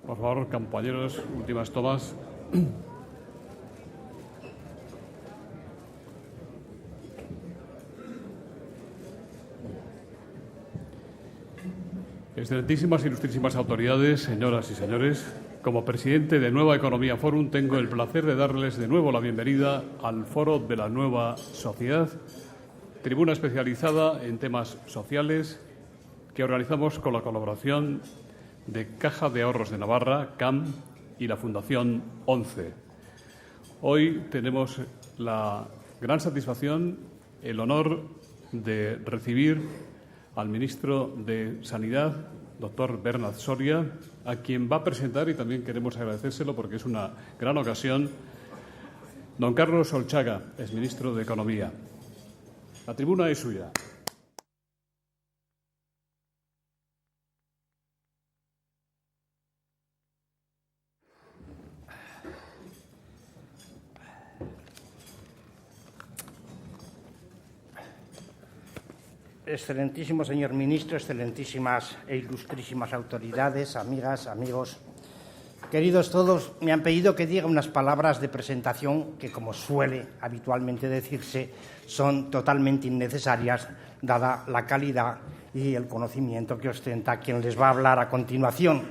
Por favor, compañeros, últimas tomas. Excelentísimas e ilustrísimas autoridades, señoras y señores, como presidente de Nueva Economía Forum tengo el placer de darles de nuevo la bienvenida al Foro de la Nueva Sociedad, tribuna especializada en temas sociales que organizamos con la colaboración de Caja de Ahorros de Navarra, CAM, y la Fundación 11. Hoy tenemos la gran satisfacción, el honor de recibir al ministro de Sanidad, doctor Bernat Soria, a quien va a presentar, y también queremos agradecérselo porque es una gran ocasión, don Carlos Olchaga, exministro de Economía. La tribuna es suya. Excelentísimo señor ministro, excelentísimas e ilustrísimas autoridades, amigas, amigos, queridos todos, me han pedido que diga unas palabras de presentación que, como suele habitualmente decirse, son totalmente innecesarias, dada la calidad y el conocimiento que ostenta quien les va a hablar a continuación.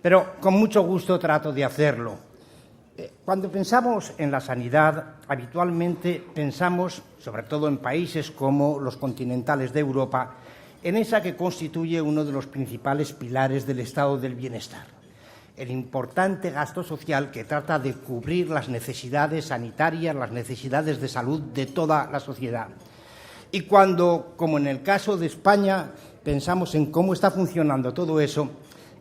Pero con mucho gusto trato de hacerlo. Cuando pensamos en la sanidad, habitualmente pensamos, sobre todo en países como los continentales de Europa, en esa que constituye uno de los principales pilares del estado del bienestar, el importante gasto social que trata de cubrir las necesidades sanitarias, las necesidades de salud de toda la sociedad. Y cuando, como en el caso de España, pensamos en cómo está funcionando todo eso,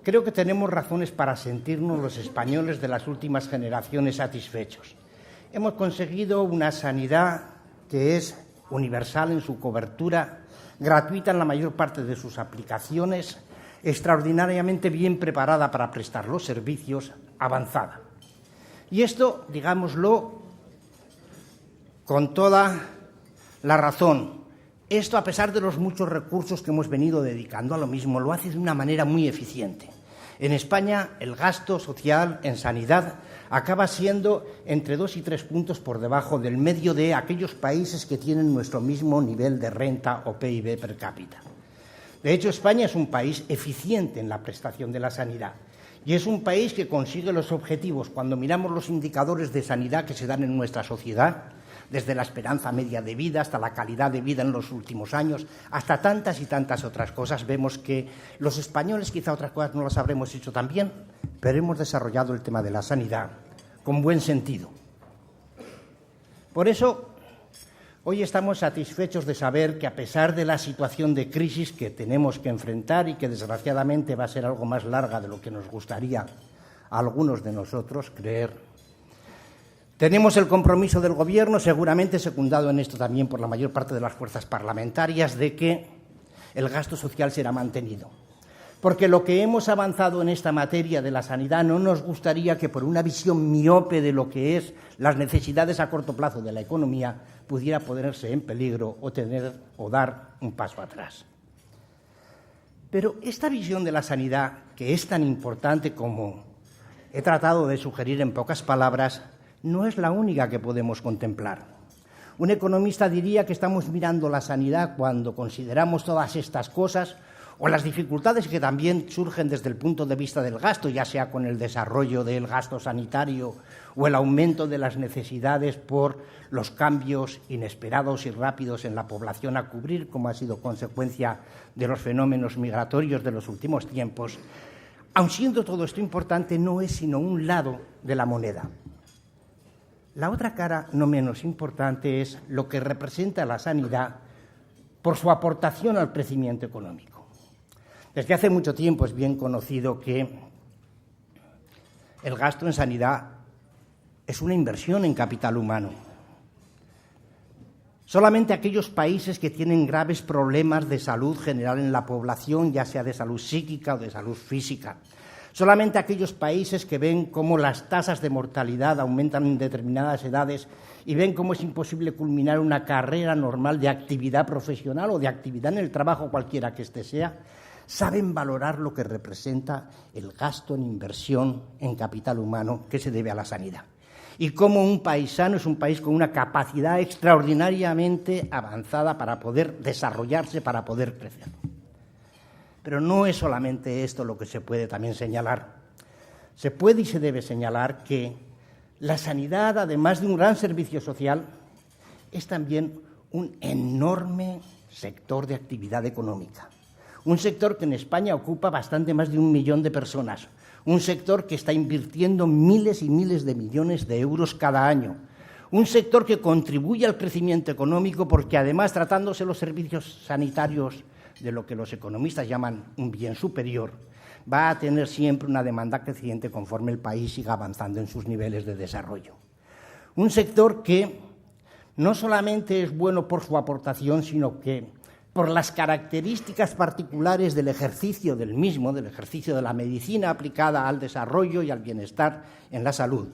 creo que tenemos razones para sentirnos los españoles de las últimas generaciones satisfechos. Hemos conseguido una sanidad que es universal en su cobertura, gratuita en la mayor parte de sus aplicaciones, extraordinariamente bien preparada para prestar los servicios, avanzada. Y esto, digámoslo, con toda la razón. Esto, a pesar de los muchos recursos que hemos venido dedicando a lo mismo, lo hace de una manera muy eficiente. En España, el gasto social en sanidad acaba siendo entre 2 y 3 puntos por debajo del medio de aquellos países que tienen nuestro mismo nivel de renta o PIB per cápita. De hecho, España es un país eficiente en la prestación de la sanidad y es un país que consigue los objetivos. Cuando miramos los indicadores de sanidad que se dan en nuestra sociedad, desde la esperanza media de vida hasta la calidad de vida en los últimos años, hasta tantas y tantas otras cosas, vemos que los españoles quizá otras cosas no las habremos hecho tan bien, pero hemos desarrollado el tema de la sanidad con buen sentido. Por eso, hoy estamos satisfechos de saber que, a pesar de la situación de crisis que tenemos que enfrentar y que desgraciadamente va a ser algo más larga de lo que nos gustaría a algunos de nosotros creer, tenemos el compromiso del Gobierno, seguramente secundado en esto también por la mayor parte de las fuerzas parlamentarias, de que el gasto social será mantenido. Porque lo que hemos avanzado en esta materia de la sanidad no nos gustaría que, por una visión miope de lo que es las necesidades a corto plazo de la economía, pudiera ponerse en peligro o dar un paso atrás. Pero esta visión de la sanidad, que es tan importante como he tratado de sugerir en pocas palabras, no es la única que podemos contemplar. Un economista diría que estamos mirando la sanidad cuando consideramos todas estas cosas o las dificultades que también surgen desde el punto de vista del gasto, ya sea con el desarrollo del gasto sanitario o el aumento de las necesidades por los cambios inesperados y rápidos en la población a cubrir, como ha sido consecuencia de los fenómenos migratorios de los últimos tiempos. Aun siendo todo esto importante, no es sino un lado de la moneda. La otra cara, no menos importante, es lo que representa la sanidad por su aportación al crecimiento económico. Desde hace mucho tiempo es bien conocido que el gasto en sanidad es una inversión en capital humano. Solamente aquellos países que tienen graves problemas de salud general en la población, ya sea de salud psíquica o de salud física, solamente aquellos países que ven cómo las tasas de mortalidad aumentan en determinadas edades y ven cómo es imposible culminar una carrera normal de actividad profesional o de actividad en el trabajo, cualquiera que éste sea, saben valorar lo que representa el gasto en inversión en capital humano que se debe a la sanidad. Y cómo un país sano es un país con una capacidad extraordinariamente avanzada para poder desarrollarse, para poder crecer. Pero no es solamente esto lo que se puede también señalar. Se puede y se debe señalar que la sanidad, además de un gran servicio social, es también un enorme sector de actividad económica. Un sector que en España ocupa bastante más de 1 millón de personas. Un sector que está invirtiendo miles y miles de millones de euros cada año. Un sector que contribuye al crecimiento económico porque, además, tratándose los servicios sanitarios de lo que los economistas llaman un bien superior, va a tener siempre una demanda creciente conforme el país siga avanzando en sus niveles de desarrollo. Un sector que no solamente es bueno por su aportación, sino que por las características particulares del ejercicio del mismo, del ejercicio de la medicina aplicada al desarrollo y al bienestar en la salud,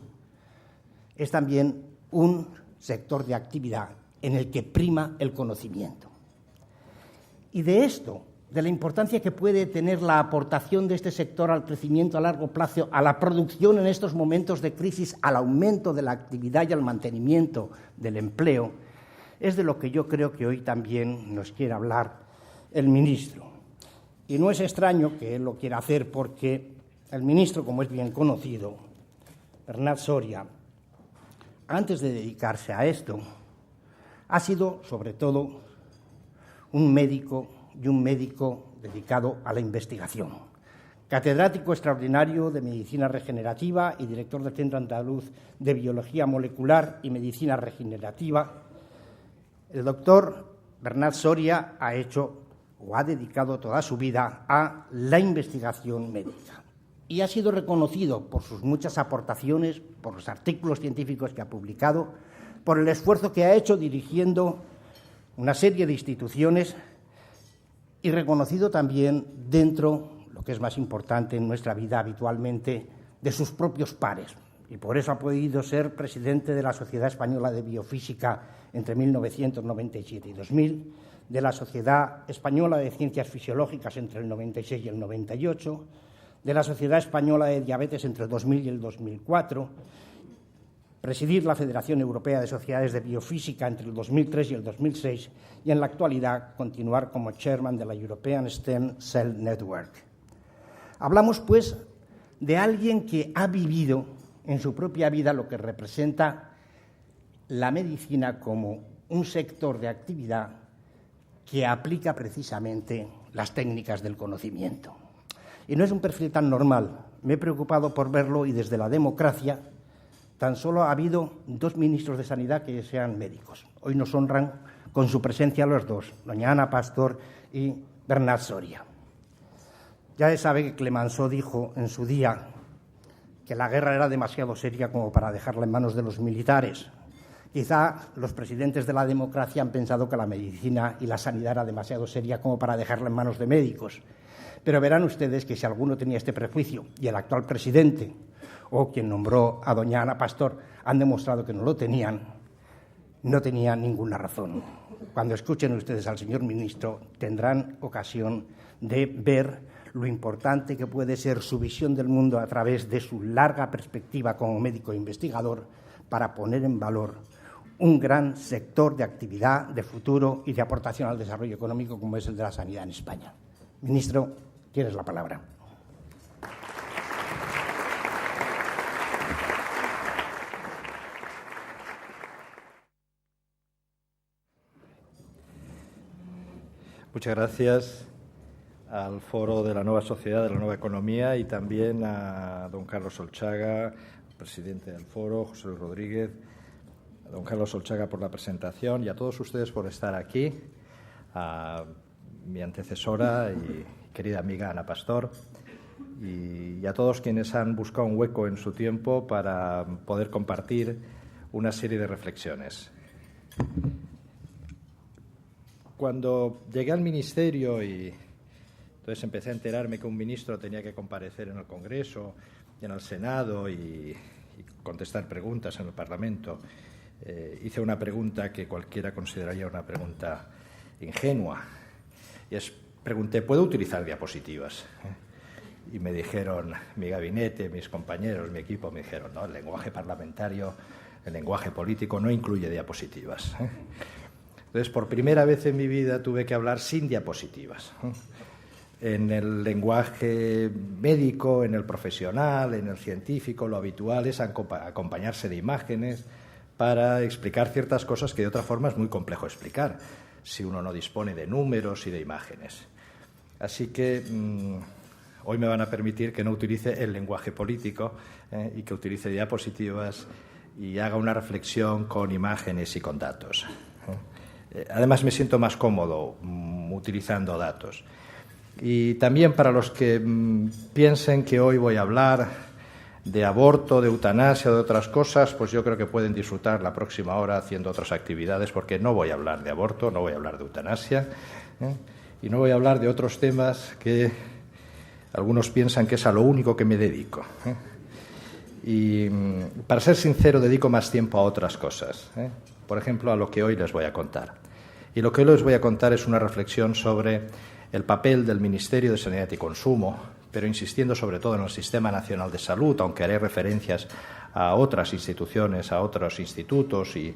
es también un sector de actividad en el que prima el conocimiento. Y de esto, de la importancia que puede tener la aportación de este sector al crecimiento a largo plazo, a la producción en estos momentos de crisis, al aumento de la actividad y al mantenimiento del empleo, es de lo que yo creo que hoy también nos quiere hablar el ministro. Y no es extraño que él lo quiera hacer porque el ministro, como es bien conocido, Bernat Soria, antes de dedicarse a esto, ha sido sobre todo un médico dedicado a la investigación. Catedrático extraordinario de Medicina Regenerativa y director del Centro Andaluz de Biología Molecular y Medicina Regenerativa, el doctor Bernat Soria ha dedicado toda su vida a la investigación médica y ha sido reconocido por sus muchas aportaciones, por los artículos científicos que ha publicado, por el esfuerzo que ha hecho dirigiendo una serie de instituciones y reconocido también dentro, lo que es más importante en nuestra vida habitualmente, de sus propios pares. Y por eso ha podido ser presidente de la Sociedad Española de Biofísica entre 1997 y 2000, de la Sociedad Española de Ciencias Fisiológicas entre el 96 y el 98, de la Sociedad Española de Diabetes entre el 2000 y el 2004, presidir la Federación Europea de Sociedades de Biofísica entre el 2003 y el 2006 y en la actualidad continuar como chairman de la European Stem Cell Network. Hablamos, pues, de alguien que ha vivido en su propia vida lo que representa la medicina como un sector de actividad que aplica precisamente las técnicas del conocimiento. Y no es un perfil tan normal. Me he preocupado por verlo y desde la democracia tan solo ha habido 2 ministros de Sanidad que sean médicos. Hoy nos honran con su presencia los 2, doña Ana Pastor y Bernat Soria. Ya se sabe que Clemenceau dijo en su día que la guerra era demasiado seria como para dejarla en manos de los militares. Quizá los presidentes de la democracia han pensado que la medicina y la sanidad era demasiado seria como para dejarla en manos de médicos. Pero verán ustedes que si alguno tenía este prejuicio, y el actual presidente o quien nombró a doña Ana Pastor han demostrado que no lo tenían, no tenían ninguna razón. Cuando escuchen ustedes al señor ministro tendrán ocasión de ver lo importante que puede ser su visión del mundo a través de su larga perspectiva como médico investigador para poner en valor un gran sector de actividad, de futuro y de aportación al desarrollo económico como es el de la sanidad en España. Ministro, tienes la palabra. Muchas gracias al Foro de la Nueva Sociedad, de la Nueva Economía y también a don Carlos Solchaga, presidente del Foro, José Luis Rodríguez, a don Carlos Solchaga por la presentación y a todos ustedes por estar aquí, a mi antecesora y querida amiga Ana Pastor y a todos quienes han buscado un hueco en su tiempo para poder compartir una serie de reflexiones. Cuando llegué al ministerio y entonces empecé a enterarme que un ministro tenía que comparecer en el Congreso y en el Senado y contestar preguntas en el Parlamento, hice una pregunta que cualquiera consideraría una pregunta ingenua. Y es pregunté, ¿puedo utilizar diapositivas? Y me dijeron, mi gabinete, mis compañeros, mi equipo, me dijeron, no, el lenguaje parlamentario, el lenguaje político no incluye diapositivas. Entonces, por primera vez en mi vida tuve que hablar sin diapositivas. En el lenguaje médico, en el profesional, en el científico, lo habitual es acompañarse de imágenes para explicar ciertas cosas que de otra forma es muy complejo explicar, si uno no dispone de números y de imágenes. Así que hoy me van a permitir que no utilice el lenguaje político y que utilice diapositivas y haga una reflexión con imágenes y con datos. Además, me siento más cómodo utilizando datos. Y también para los que piensen que hoy voy a hablar de aborto, de eutanasia, de otras cosas, pues yo creo que pueden disfrutar la próxima hora haciendo otras actividades, porque no voy a hablar de aborto, no voy a hablar de eutanasia, y no voy a hablar de otros temas que algunos piensan que es a lo único que me dedico. Y para ser sincero, dedico más tiempo a otras cosas. Por ejemplo, a lo que hoy les voy a contar. Y lo que hoy les voy a contar es una reflexión sobre el papel del Ministerio de Sanidad y Consumo, pero insistiendo sobre todo en el Sistema Nacional de Salud, aunque haré referencias a otras instituciones, a otros institutos y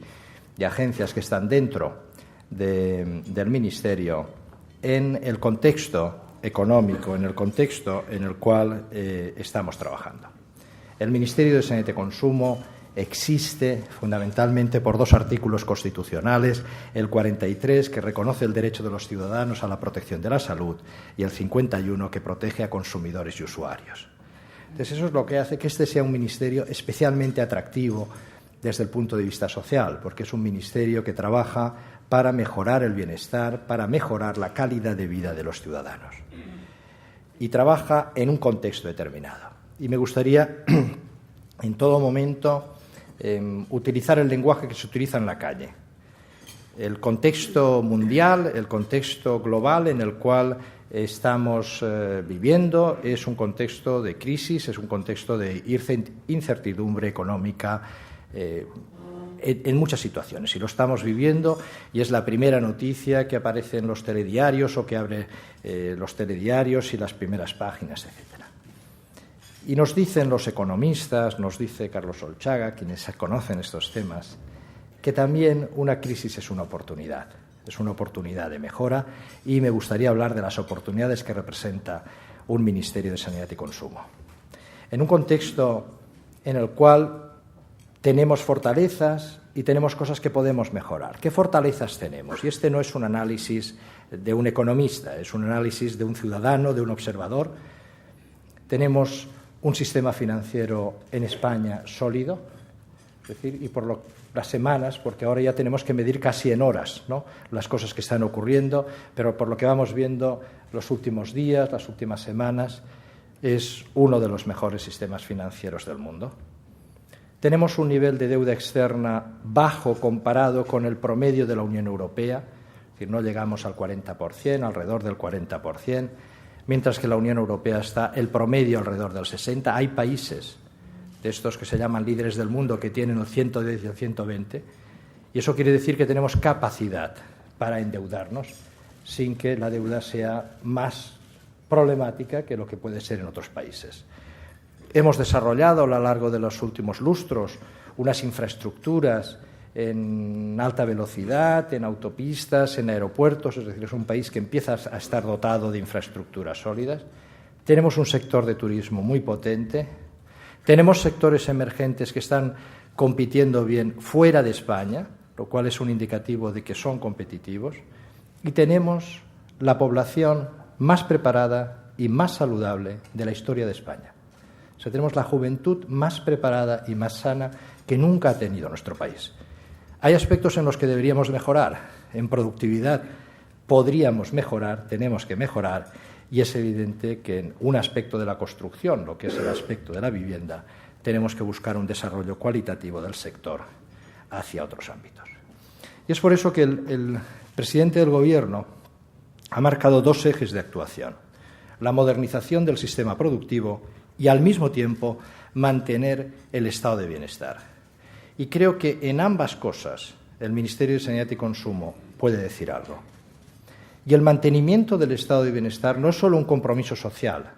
agencias que están dentro del Ministerio, en el contexto económico, en el contexto en el cual estamos trabajando. El Ministerio de Sanidad y Consumo existe fundamentalmente por dos artículos constitucionales, el 43, que reconoce el derecho de los ciudadanos a la protección de la salud, y el 51, que protege a consumidores y usuarios. Entonces, eso es lo que hace que este sea un ministerio especialmente atractivo desde el punto de vista social, porque es un ministerio que trabaja para mejorar el bienestar, para mejorar la calidad de vida de los ciudadanos. Y trabaja en un contexto determinado. Y me gustaría, en todo momento, utilizar el lenguaje que se utiliza en la calle. El contexto mundial, el contexto global en el cual estamos viviendo es un contexto de crisis, es un contexto de incertidumbre económica en muchas situaciones. Y lo estamos viviendo y es la primera noticia que aparece en los telediarios o que abre los telediarios y las primeras páginas, etc. Y nos dicen los economistas, nos dice Carlos Solchaga, quienes conocen estos temas, que también una crisis es una oportunidad de mejora, y me gustaría hablar de las oportunidades que representa un Ministerio de Sanidad y Consumo. En un contexto en el cual tenemos fortalezas y tenemos cosas que podemos mejorar. ¿Qué fortalezas tenemos? Y este no es un análisis de un economista, es un análisis de un ciudadano, de un observador. Tenemos un sistema financiero en España sólido, es decir, y por las semanas, porque ahora ya tenemos que medir casi en horas, ¿no?, las cosas que están ocurriendo, pero por lo que vamos viendo los últimos días, las últimas semanas, es uno de los mejores sistemas financieros del mundo. Tenemos un nivel de deuda externa bajo comparado con el promedio de la Unión Europea, es decir, no llegamos al 40%, alrededor del 40%, mientras que la Unión Europea está el promedio alrededor del 60%. Hay países de estos que se llaman líderes del mundo que tienen el 110 y el 120, y eso quiere decir que tenemos capacidad para endeudarnos sin que la deuda sea más problemática que lo que puede ser en otros países. Hemos desarrollado a lo largo de los últimos lustros unas infraestructuras en alta velocidad, en autopistas, en aeropuertos, es decir, es un país que empieza a estar dotado de infraestructuras sólidas. Tenemos un sector de turismo muy potente, tenemos sectores emergentes que están compitiendo bien fuera de España, lo cual es un indicativo de que son competitivos, y tenemos la población más preparada y más saludable de la historia de España. O sea, tenemos la juventud más preparada y más sana que nunca ha tenido nuestro país. Hay aspectos en los que deberíamos mejorar. En productividad podríamos mejorar, tenemos que mejorar, y es evidente que en un aspecto de la construcción, lo que es el aspecto de la vivienda, tenemos que buscar un desarrollo cualitativo del sector hacia otros ámbitos. Y es por eso que el presidente del Gobierno ha marcado dos ejes de actuación: la modernización del sistema productivo y, al mismo tiempo, mantener el estado de bienestar. Y creo que en ambas cosas el Ministerio de Sanidad y Consumo puede decir algo. Y el mantenimiento del estado de bienestar no es solo un compromiso social,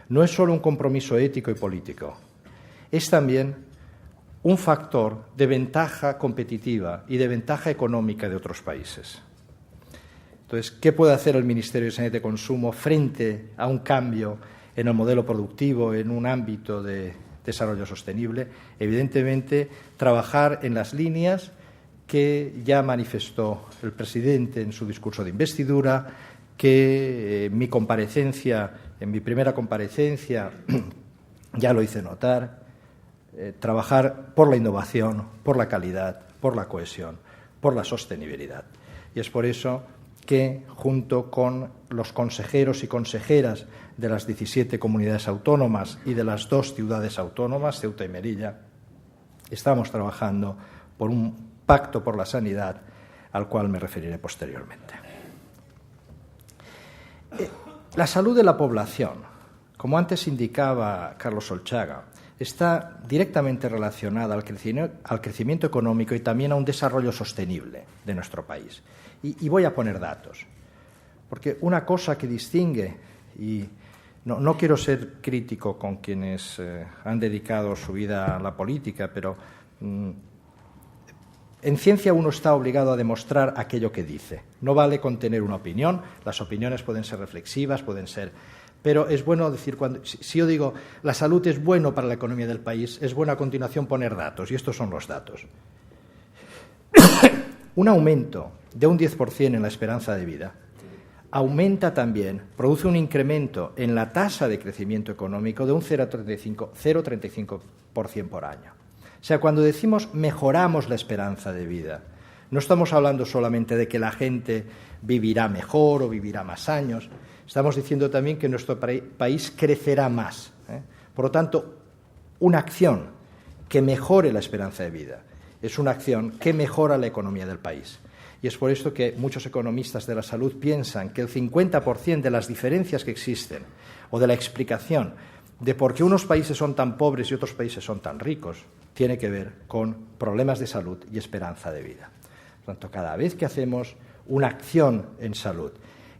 no es solo un compromiso ético y político, es también un factor de ventaja competitiva y de ventaja económica de otros países. Entonces, ¿qué puede hacer el Ministerio de Sanidad y Consumo frente a un cambio en el modelo productivo, en un ámbito de desarrollo sostenible? Evidentemente, trabajar en las líneas que ya manifestó el presidente en su discurso de investidura, que en mi primera comparecencia, ya lo hice notar, trabajar por la innovación, por la calidad, por la cohesión, por la sostenibilidad. Y es por eso que, junto con los consejeros y consejeras de las 17 comunidades autónomas y de las 2 ciudades autónomas, Ceuta y Melilla, estamos trabajando por un pacto por la sanidad, al cual me referiré posteriormente. La salud de la población, como antes indicaba Carlos Solchaga, está directamente relacionada al crecimiento económico y también a un desarrollo sostenible de nuestro país. Y voy a poner datos, porque una cosa que distingue, y no quiero ser crítico con quienes han dedicado su vida a la política, pero en ciencia uno está obligado a demostrar aquello que dice. No vale con tener una opinión, las opiniones pueden ser reflexivas, pero es bueno decir, si yo digo la salud es bueno para la economía del país, es bueno a continuación poner datos, y estos son los datos. Un aumento de un 10% en la esperanza de vida aumenta también, produce un incremento en la tasa de crecimiento económico de un 0,35% por año. O sea, cuando decimos mejoramos la esperanza de vida, no estamos hablando solamente de que la gente vivirá mejor o vivirá más años, estamos diciendo también que nuestro país crecerá más. Por lo tanto, una acción que mejore la esperanza de vida es una acción que mejora la economía del país. Y es por esto que muchos economistas de la salud piensan que el 50% de las diferencias que existen o de la explicación de por qué unos países son tan pobres y otros países son tan ricos tiene que ver con problemas de salud y esperanza de vida. Por tanto, cada vez que hacemos una acción en salud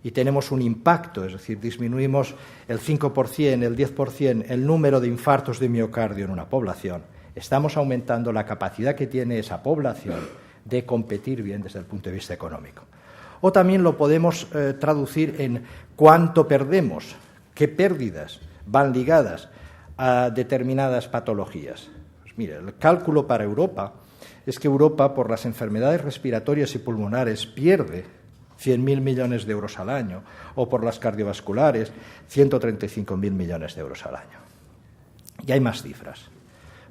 y tenemos un impacto, es decir, disminuimos el 5%, el 10% el número de infartos de miocardio en una población, estamos aumentando la capacidad que tiene esa población de competir bien desde el punto de vista económico. O también lo podemos traducir en cuánto perdemos, qué pérdidas van ligadas a determinadas patologías. Pues mire, el cálculo para Europa es que Europa, por las enfermedades respiratorias y pulmonares, pierde 100.000 millones de euros al año, o por las cardiovasculares, 135.000 millones de euros al año. Y hay más cifras.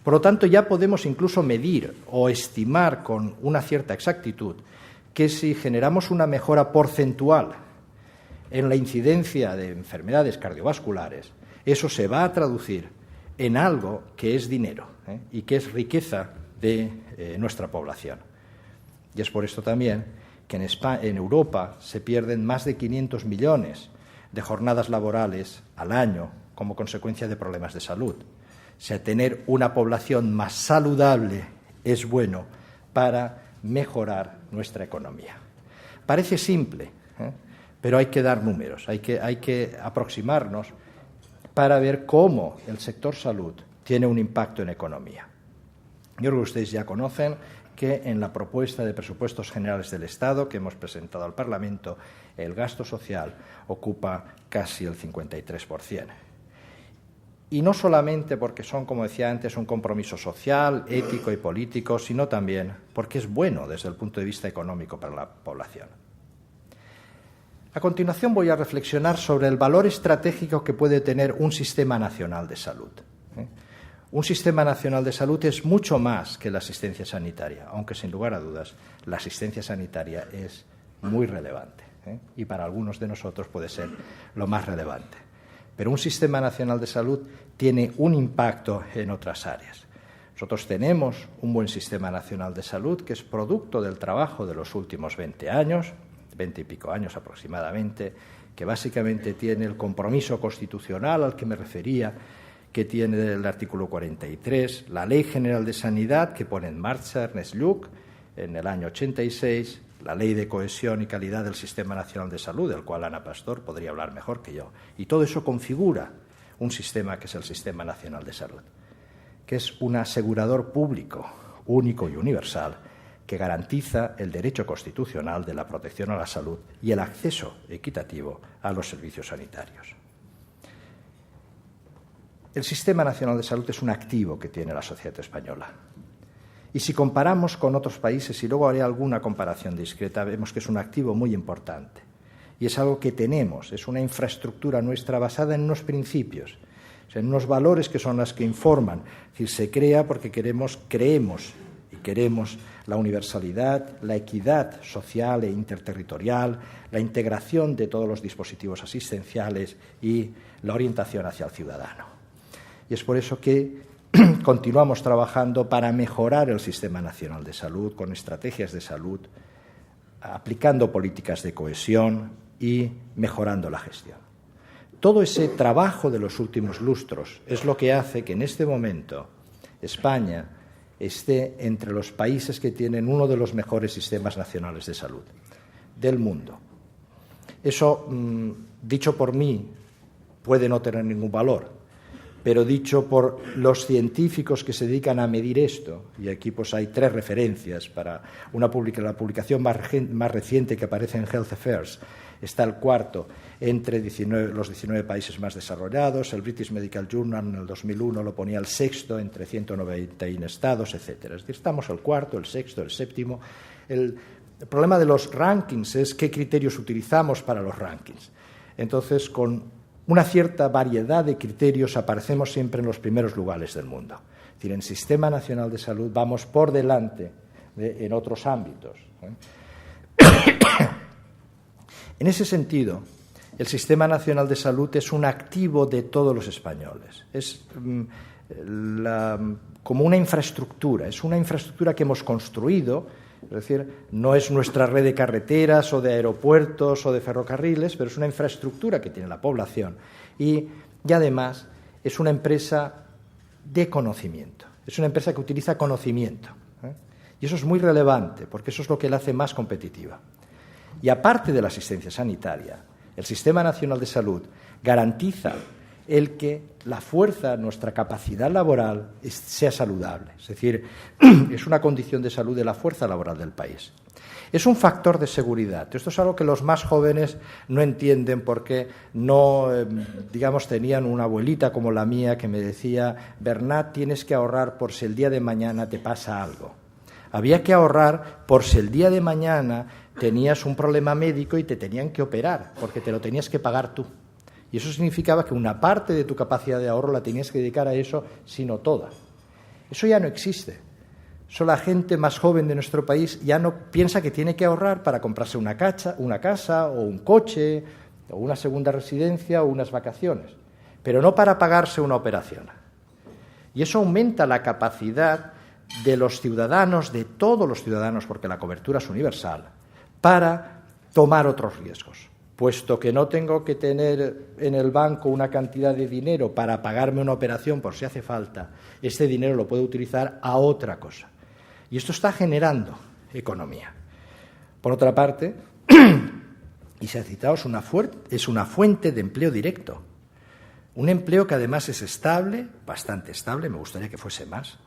Por lo tanto, ya podemos incluso medir o estimar con una cierta exactitud que si generamos una mejora porcentual en la incidencia de enfermedades cardiovasculares, eso se va a traducir en algo que es dinero y que es riqueza de nuestra población. Y es por esto también que en Europa se pierden más de 500 millones de jornadas laborales al año como consecuencia de problemas de salud. O sea, tener una población más saludable es bueno para mejorar nuestra economía. Parece simple, pero hay que dar números, hay que aproximarnos para ver cómo el sector salud tiene un impacto en economía. Yo creo que ustedes ya conocen que en la propuesta de presupuestos generales del Estado que hemos presentado al Parlamento, el gasto social ocupa casi el 53%. Y no solamente porque son, como decía antes, un compromiso social, ético y político, sino también porque es bueno desde el punto de vista económico para la población. A continuación voy a reflexionar sobre el valor estratégico que puede tener un sistema nacional de salud. Un sistema nacional de salud es mucho más que la asistencia sanitaria, aunque sin lugar a dudas la asistencia sanitaria es muy relevante y para algunos de nosotros puede ser lo más relevante. Pero un sistema nacional de salud tiene un impacto en otras áreas. Nosotros tenemos un buen sistema nacional de salud que es producto del trabajo de los últimos 20 años, 20 y pico años aproximadamente, que básicamente tiene el compromiso constitucional al que me refería, que tiene el artículo 43, la Ley General de Sanidad que pone en marcha Ernest Lluch en el año 86 la Ley de Cohesión y Calidad del Sistema Nacional de Salud, del cual Ana Pastor podría hablar mejor que yo. Y todo eso configura un sistema que es el Sistema Nacional de Salud, que es un asegurador público, único y universal, que garantiza el derecho constitucional de la protección a la salud y el acceso equitativo a los servicios sanitarios. El Sistema Nacional de Salud es un activo que tiene la sociedad española. Y si comparamos con otros países, y luego haré alguna comparación discreta, vemos que es un activo muy importante. Y es algo que tenemos, es una infraestructura nuestra basada en unos principios, o sea, en unos valores que son las que informan. Es decir, se crea porque creemos la universalidad, la equidad social e interterritorial, la integración de todos los dispositivos asistenciales y la orientación hacia el ciudadano. Y es por eso que continuamos trabajando para mejorar el Sistema Nacional de Salud con estrategias de salud, aplicando políticas de cohesión y mejorando la gestión. Todo ese trabajo de los últimos lustros es lo que hace que en este momento España esté entre los países que tienen uno de los mejores sistemas nacionales de salud del mundo. Eso, dicho por mí, puede no tener ningún valor, pero dicho por los científicos que se dedican a medir esto, y aquí pues hay 3 referencias para la publicación más reciente que aparece en Health Affairs, está el cuarto entre los 19 países más desarrollados, el British Medical Journal en el 2001 lo ponía el 6º entre 191 estados, etc. Es decir, estamos el cuarto, el sexto, el séptimo. El problema de los rankings es qué criterios utilizamos para los rankings. Entonces, con una cierta variedad de criterios aparecemos siempre en los primeros lugares del mundo. Es decir, en Sistema Nacional de Salud vamos por delante en otros ámbitos. En ese sentido, el Sistema Nacional de Salud es un activo de todos los españoles. Es como una infraestructura, es una infraestructura que hemos construido, es decir, no es nuestra red de carreteras o de aeropuertos o de ferrocarriles, pero es una infraestructura que tiene la población y además es una empresa de conocimiento, es una empresa que utiliza conocimiento. Y eso es muy relevante porque eso es lo que la hace más competitiva. Y aparte de la asistencia sanitaria, el Sistema Nacional de Salud garantiza el que la fuerza, nuestra capacidad laboral sea saludable. Es decir, es una condición de salud de la fuerza laboral del país. Es un factor de seguridad. Esto es algo que los más jóvenes no entienden porque no, tenían una abuelita como la mía que me decía, Bernat, tienes que ahorrar por si el día de mañana te pasa algo. Había que ahorrar por si el día de mañana tenías un problema médico y te tenían que operar, porque te lo tenías que pagar tú. Y eso significaba que una parte de tu capacidad de ahorro la tenías que dedicar a eso, sino toda. Eso ya no existe. Eso la gente más joven de nuestro país ya no piensa que tiene que ahorrar para comprarse una casa o un coche o una segunda residencia o unas vacaciones, pero no para pagarse una operación. Y eso aumenta la capacidad de los ciudadanos, de todos los ciudadanos, porque la cobertura es universal, para tomar otros riesgos. Puesto que no tengo que tener en el banco una cantidad de dinero para pagarme una operación por si hace falta, este dinero lo puedo utilizar a otra cosa. Y esto está generando economía. Por otra parte, y se ha citado, es una fuente de empleo directo. Un empleo que además es estable, bastante estable, me gustaría que fuese más,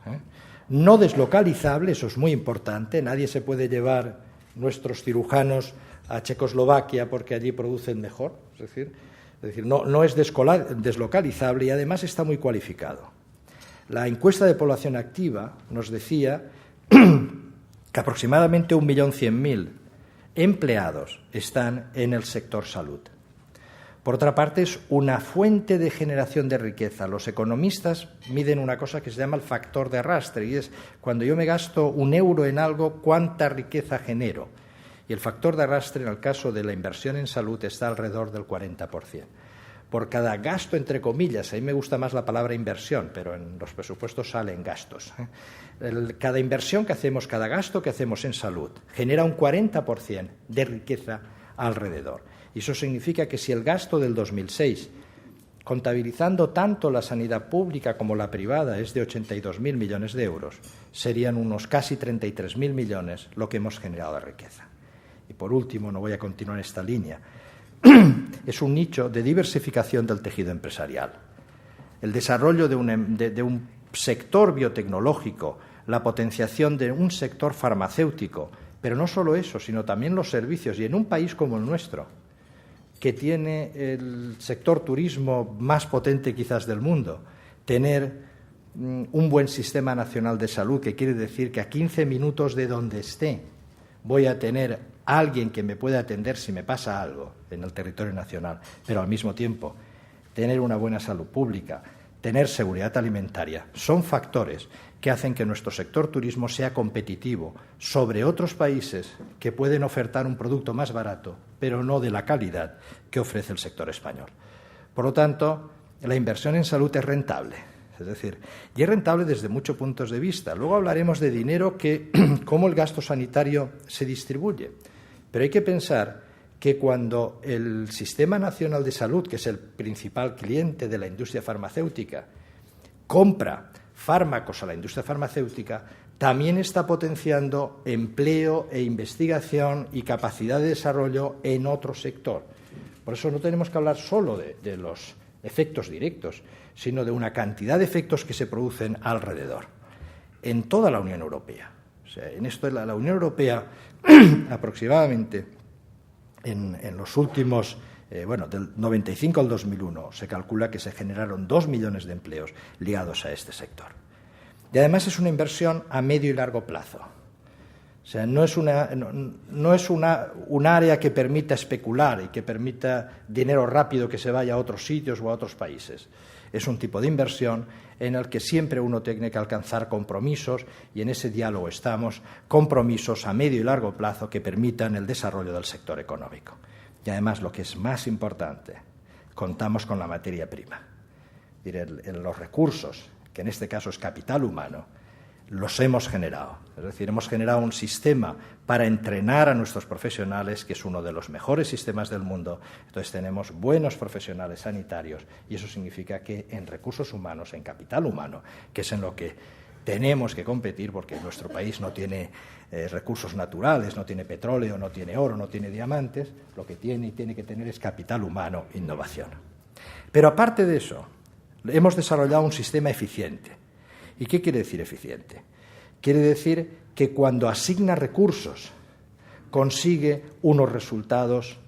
no deslocalizable, eso es muy importante, nadie se puede llevar nuestros cirujanos a Checoslovaquia porque allí producen mejor, es decir no es deslocalizable y además está muy cualificado. La encuesta de población activa nos decía que aproximadamente 1.100.000 empleados están en el sector salud. Por otra parte, es una fuente de generación de riqueza. Los economistas miden una cosa que se llama el factor de arrastre y es cuando yo me gasto €1 en algo, ¿cuánta riqueza genero? Y el factor de arrastre, en el caso de la inversión en salud, está alrededor del 40%. Por cada gasto, entre comillas, a mí me gusta más la palabra inversión, pero en los presupuestos salen gastos. Cada inversión que hacemos, cada gasto que hacemos en salud, genera un 40% de riqueza alrededor. Y eso significa que si el gasto del 2006, contabilizando tanto la sanidad pública como la privada, es de 82.000 millones de euros, serían unos casi 33.000 millones lo que hemos generado de riqueza. por último, no voy a continuar esta línea, es un nicho de diversificación del tejido empresarial. El desarrollo de un sector biotecnológico, la potenciación de un sector farmacéutico, pero no solo eso, sino también los servicios. Y en un país como el nuestro, que tiene el sector turismo más potente quizás del mundo, tener un buen sistema nacional de salud, que quiere decir que a 15 minutos de donde esté voy a tener a alguien que me pueda atender si me pasa algo en el territorio nacional, pero al mismo tiempo tener una buena salud pública, tener seguridad alimentaria, son factores que hacen que nuestro sector turismo sea competitivo sobre otros países que pueden ofertar un producto más barato, pero no de la calidad que ofrece el sector español. Por lo tanto, la inversión en salud es rentable. Es decir, y es rentable desde muchos puntos de vista. Luego hablaremos de dinero, cómo el gasto sanitario se distribuye. Pero hay que pensar que cuando el Sistema Nacional de Salud, que es el principal cliente de la industria farmacéutica, compra fármacos a la industria farmacéutica, también está potenciando empleo e investigación y capacidad de desarrollo en otro sector. Por eso no tenemos que hablar solo de los efectos directos, sino de una cantidad de efectos que se producen alrededor, en toda la Unión Europea. O sea, en esto la Unión Europea aproximadamente en los últimos, del 95 al 2001, se calcula que se generaron 2 millones de empleos ligados a este sector. Y además es una inversión a medio y largo plazo. O sea, no es un área que permita especular y que permita dinero rápido que se vaya a otros sitios o a otros países. Es un tipo de inversión en el que siempre uno tiene que alcanzar compromisos, y en ese diálogo estamos, compromisos a medio y largo plazo que permitan el desarrollo del sector económico. Y además, lo que es más importante, contamos con la materia prima. Los recursos, que en este caso es capital humano, los hemos generado. Es decir, hemos generado un sistema para entrenar a nuestros profesionales, que es uno de los mejores sistemas del mundo. Entonces tenemos buenos profesionales sanitarios, y eso significa que en recursos humanos, en capital humano, que es en lo que tenemos que competir, porque nuestro país no tiene recursos naturales, no tiene petróleo, no tiene oro, no tiene diamantes, lo que tiene y tiene que tener es capital humano, innovación. Pero aparte de eso, hemos desarrollado un sistema eficiente. ¿Y qué quiere decir eficiente? Quiere decir que cuando asigna recursos consigue unos resultados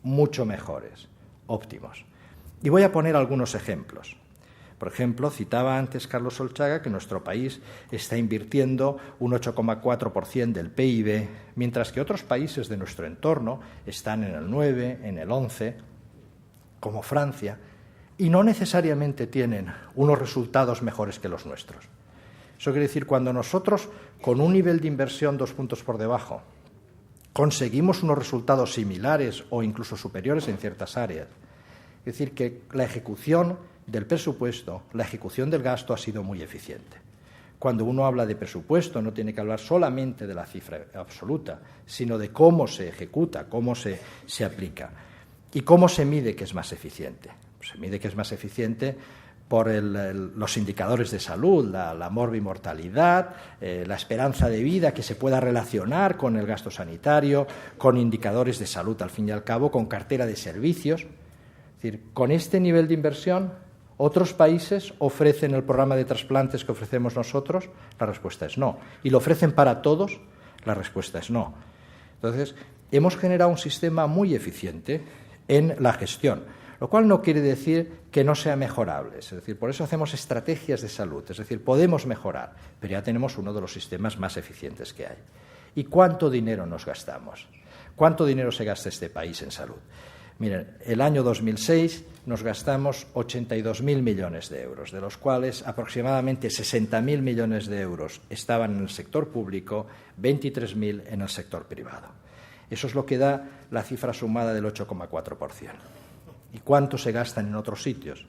mucho mejores, óptimos. Y voy a poner algunos ejemplos. Por ejemplo, citaba antes Carlos Solchaga que nuestro país está invirtiendo un 8,4% del PIB, mientras que otros países de nuestro entorno están en el 9, en el 11, como Francia, y no necesariamente tienen unos resultados mejores que los nuestros. Eso quiere decir, cuando nosotros, con un nivel de inversión 2 puntos por debajo, conseguimos unos resultados similares o incluso superiores en ciertas áreas, es decir, que la ejecución del presupuesto, la ejecución del gasto ha sido muy eficiente. Cuando uno habla de presupuesto, no tiene que hablar solamente de la cifra absoluta, sino de cómo se ejecuta, cómo se aplica y cómo se mide que es más eficiente. Se mide que es más eficiente por los indicadores de salud, la morbimortalidad, la esperanza de vida que se pueda relacionar con el gasto sanitario, con indicadores de salud, al fin y al cabo, con cartera de servicios. Es decir, con este nivel de inversión, ¿otros países ofrecen el programa de trasplantes que ofrecemos nosotros? La respuesta es no. ¿Y lo ofrecen para todos? La respuesta es no. Entonces, hemos generado un sistema muy eficiente en la gestión, lo cual no quiere decir que no sea mejorable. Es decir, por eso hacemos estrategias de salud. Es decir, podemos mejorar, pero ya tenemos uno de los sistemas más eficientes que hay. ¿Y cuánto dinero nos gastamos? ¿Cuánto dinero se gasta este país en salud? Miren, el año 2006 nos gastamos 82.000 millones de euros, de los cuales aproximadamente 60.000 millones de euros estaban en el sector público, 23.000 en el sector privado. Eso es lo que da la cifra sumada del 8,4%. ¿Y cuánto se gastan en otros sitios?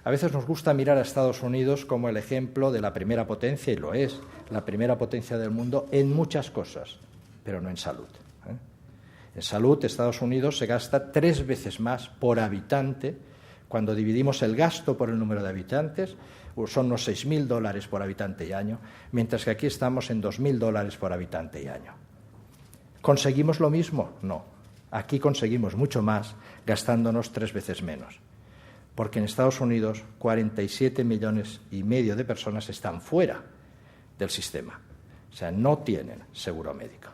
A veces nos gusta mirar a Estados Unidos como el ejemplo de la primera potencia, y lo es, la primera potencia del mundo en muchas cosas, pero no en salud. En salud, Estados Unidos se gasta 3 veces más por habitante. Cuando dividimos el gasto por el número de habitantes, son unos $6.000 por habitante y año, mientras que aquí estamos en $2.000 por habitante y año. ¿Conseguimos lo mismo? No. Aquí conseguimos mucho más gastándonos 3 veces menos. Porque en Estados Unidos 47,5 millones de personas están fuera del sistema. O sea, no tienen seguro médico,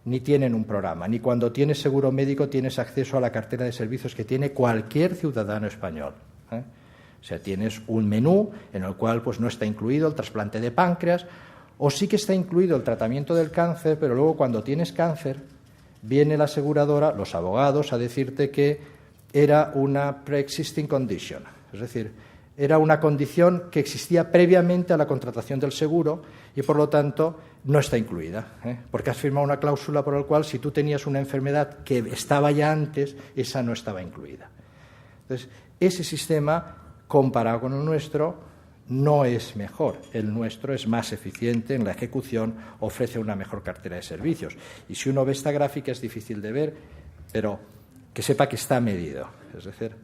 ni tienen un programa, ni cuando tienes seguro médico tienes acceso a la cartera de servicios que tiene cualquier ciudadano español. O sea, tienes un menú en el cual pues, no está incluido el trasplante de páncreas, o sí que está incluido el tratamiento del cáncer, pero luego cuando tienes cáncer viene la aseguradora, los abogados, a decirte que era una pre-existing condition, es decir, era una condición que existía previamente a la contratación del seguro y, por lo tanto, no está incluida, porque has firmado una cláusula por la cual, si tú tenías una enfermedad que estaba ya antes, esa no estaba incluida. Entonces, ese sistema, comparado con el nuestro, no es mejor. El nuestro es más eficiente en la ejecución, ofrece una mejor cartera de servicios. Y si uno ve esta gráfica es difícil de ver, pero que sepa que está medido. Es decir,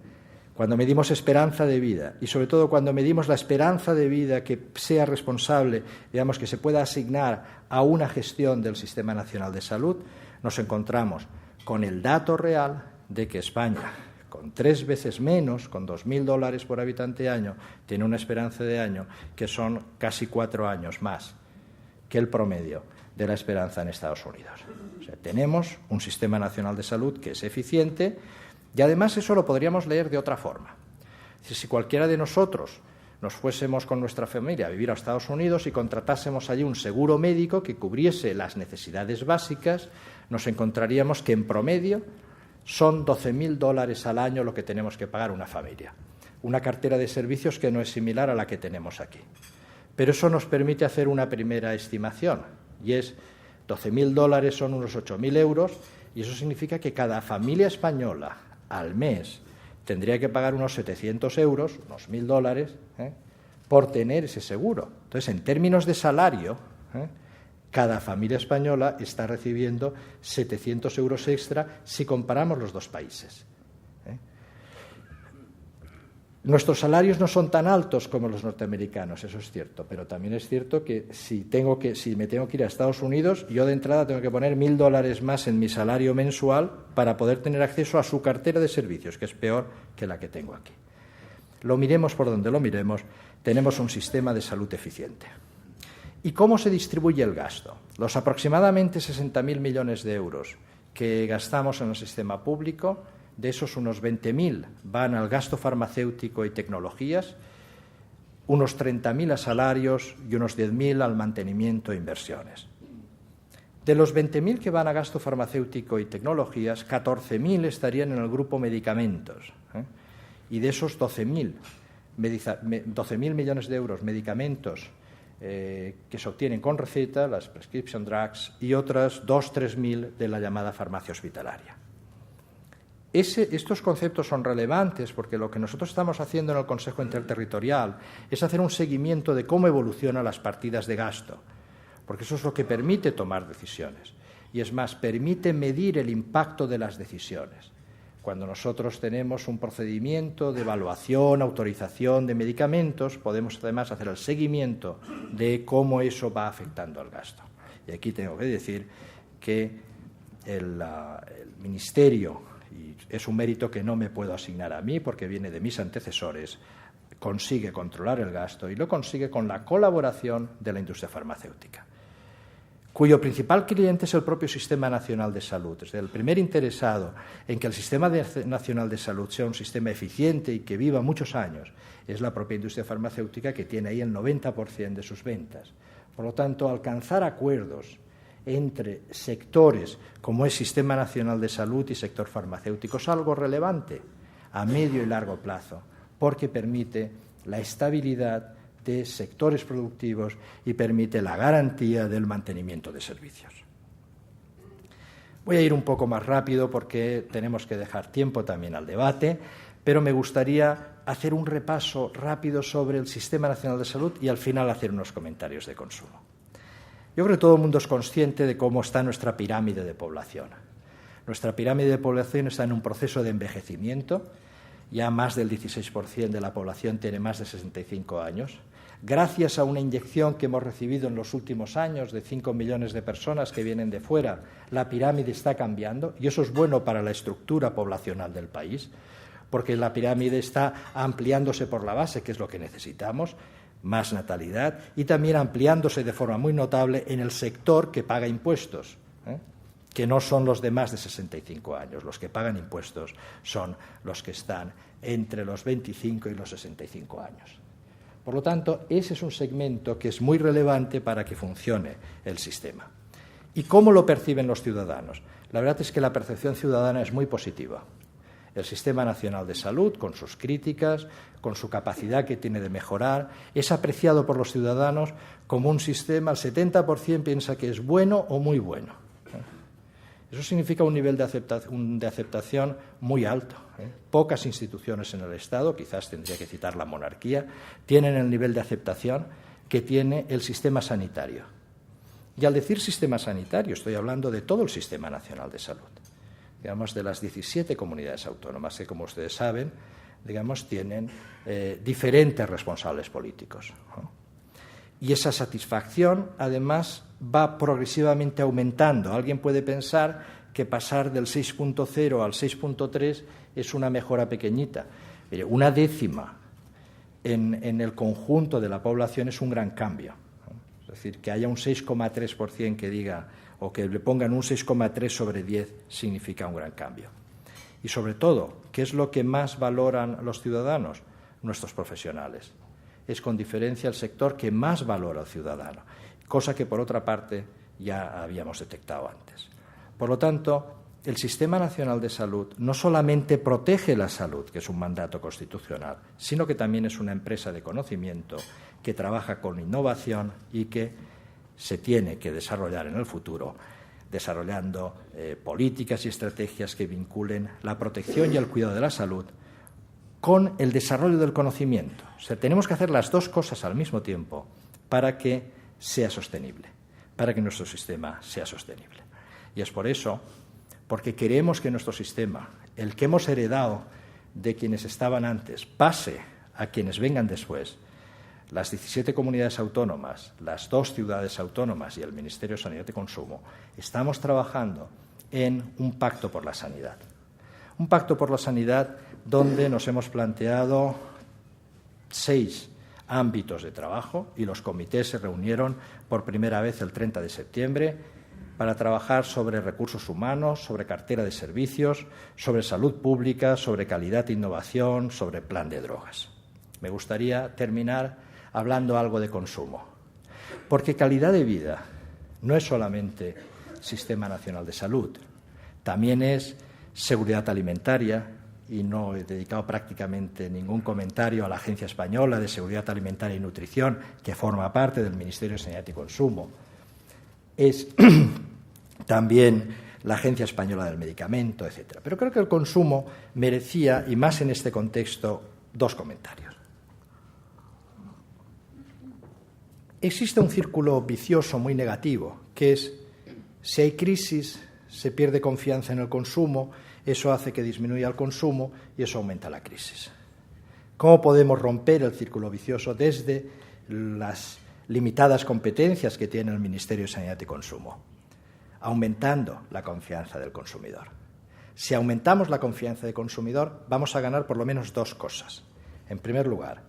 cuando medimos esperanza de vida y sobre todo cuando medimos la esperanza de vida que sea responsable, digamos, que se pueda asignar a una gestión del Sistema Nacional de Salud, nos encontramos con el dato real de que España, con 3 veces menos, con $2.000 por habitante año, tiene una esperanza de año que son casi 4 años más que el promedio de la esperanza en Estados Unidos. O sea, tenemos un Sistema Nacional de Salud que es eficiente. Y además eso lo podríamos leer de otra forma. Si cualquiera de nosotros nos fuésemos con nuestra familia a vivir a Estados Unidos y contratásemos allí un seguro médico que cubriese las necesidades básicas, nos encontraríamos que en promedio son $12.000 al año lo que tenemos que pagar una familia. Una cartera de servicios que no es similar a la que tenemos aquí. Pero eso nos permite hacer una primera estimación, y es $12.000 son unos 8.000 euros, y eso significa que cada familia española al mes tendría que pagar unos 700 euros, unos $1.000, por tener ese seguro. Entonces, en términos de salario, cada familia española está recibiendo 700 euros extra si comparamos los dos países. Nuestros salarios no son tan altos como los norteamericanos, eso es cierto, pero también es cierto que si me tengo que ir a Estados Unidos, yo de entrada tengo que poner $1.000 más en mi salario mensual para poder tener acceso a su cartera de servicios, que es peor que la que tengo aquí. Lo miremos por donde lo miremos, tenemos un sistema de salud eficiente. ¿Y cómo se distribuye el gasto? Los aproximadamente 60.000 millones de euros que gastamos en el sistema público, de esos unos 20.000 van al gasto farmacéutico y tecnologías, unos 30.000 a salarios y unos 10.000 al mantenimiento e inversiones. De los 20.000 que van a gasto farmacéutico y tecnologías, 14.000 estarían en el grupo medicamentos. Y de esos 12.000 millones de euros medicamentos que se obtienen con receta, las prescription drugs, y otras 2.000-3.000 de la llamada farmacia hospitalaria. Estos conceptos son relevantes porque lo que nosotros estamos haciendo en el Consejo Interterritorial es hacer un seguimiento de cómo evolucionan las partidas de gasto, porque eso es lo que permite tomar decisiones y, es más, permite medir el impacto de las decisiones. Cuando nosotros tenemos un procedimiento de evaluación, autorización de medicamentos, podemos además hacer el seguimiento de cómo eso va afectando al gasto. Y aquí tengo que decir que el Ministerio, y es un mérito que no me puedo asignar a mí porque viene de mis antecesores, consigue controlar el gasto y lo consigue con la colaboración de la industria farmacéutica, cuyo principal cliente es el propio Sistema Nacional de Salud. Es decir, el primer interesado en que el Sistema Nacional de Salud sea un sistema eficiente y que viva muchos años es la propia industria farmacéutica, que tiene ahí el 90% de sus ventas. Por lo tanto, alcanzar acuerdos entre sectores como es Sistema Nacional de Salud y sector farmacéutico es algo relevante a medio y largo plazo, porque permite la estabilidad de sectores productivos y permite la garantía del mantenimiento de servicios. Voy a ir un poco más rápido porque tenemos que dejar tiempo también al debate, pero me gustaría hacer un repaso rápido sobre el Sistema Nacional de Salud y al final hacer unos comentarios de consumo. Yo creo que todo el mundo es consciente de cómo está nuestra pirámide de población. Nuestra pirámide de población está en un proceso de envejecimiento. Ya más del 16% de la población tiene más de 65 años. gracias a una inyección que hemos recibido en los últimos años de 5 millones de personas que vienen de fuera, la pirámide está cambiando y eso es bueno para la estructura poblacional del país, porque la pirámide está ampliándose por la base, que es lo que necesitamos, más natalidad, y también ampliándose de forma muy notable en el sector que paga impuestos, que no son los de más de 65 años. Los que pagan impuestos son los que están entre los 25 y los 65 años. Por lo tanto, ese es un segmento que es muy relevante para que funcione el sistema. ¿Y cómo lo perciben los ciudadanos? La verdad es que la percepción ciudadana es muy positiva. El Sistema Nacional de Salud, con sus críticas, con su capacidad que tiene de mejorar, es apreciado por los ciudadanos como un sistema, el 70% piensa que es bueno o muy bueno. Eso significa un nivel de aceptación muy alto. Pocas instituciones en el Estado, quizás tendría que citar la monarquía, tienen el nivel de aceptación que tiene el sistema sanitario. Y al decir sistema sanitario, estoy hablando de todo el Sistema Nacional de Salud. Digamos, de las 17 comunidades autónomas que, como ustedes saben, digamos, tienen diferentes responsables políticos, ¿no? Y esa satisfacción, además, va progresivamente aumentando. Alguien puede pensar que pasar del 6.0 al 6.3 es una mejora pequeñita. Mire, una décima en el conjunto de la población es un gran cambio, ¿no? Es decir, que haya un 6,3% que diga, o que le pongan un 6,3 sobre 10 significa un gran cambio. Y sobre todo, ¿qué es lo que más valoran los ciudadanos? Nuestros profesionales. Es con diferencia el sector que más valora al ciudadano, cosa que, por otra parte, ya habíamos detectado antes. Por lo tanto, el Sistema Nacional de Salud no solamente protege la salud, que es un mandato constitucional, sino que también es una empresa de conocimiento que trabaja con innovación y que se tiene que desarrollar en el futuro, desarrollando políticas y estrategias que vinculen la protección y el cuidado de la salud con el desarrollo del conocimiento. O sea, tenemos que hacer las dos cosas al mismo tiempo para que sea sostenible, para que nuestro sistema sea sostenible. Y es por eso, porque queremos que nuestro sistema, el que hemos heredado de quienes estaban antes, pase a quienes vengan después. Las 17 comunidades autónomas, las 2 ciudades autónomas y el Ministerio de Sanidad y Consumo, estamos trabajando en un pacto por la sanidad. Un pacto por la sanidad donde nos hemos planteado 6 ámbitos de trabajo y los comités se reunieron por primera vez el 30 de septiembre para trabajar sobre recursos humanos, sobre cartera de servicios, sobre salud pública, sobre calidad e innovación, sobre plan de drogas. Me gustaría terminar hablando algo de consumo, porque calidad de vida no es solamente Sistema Nacional de Salud, también es seguridad alimentaria, y no he dedicado prácticamente ningún comentario a la Agencia Española de Seguridad Alimentaria y Nutrición, que forma parte del Ministerio de Sanidad y Consumo. Es también la Agencia Española del Medicamento, etcétera. Pero creo que el consumo merecía, y más en este contexto, 2 comentarios. Existe un círculo vicioso muy negativo, que es, si hay crisis, se pierde confianza en el consumo, eso hace que disminuya el consumo y eso aumenta la crisis. ¿Cómo podemos romper el círculo vicioso desde las limitadas competencias que tiene el Ministerio de Sanidad y Consumo? Aumentando la confianza del consumidor. Si aumentamos la confianza del consumidor, vamos a ganar por lo menos 2 cosas. En primer lugar,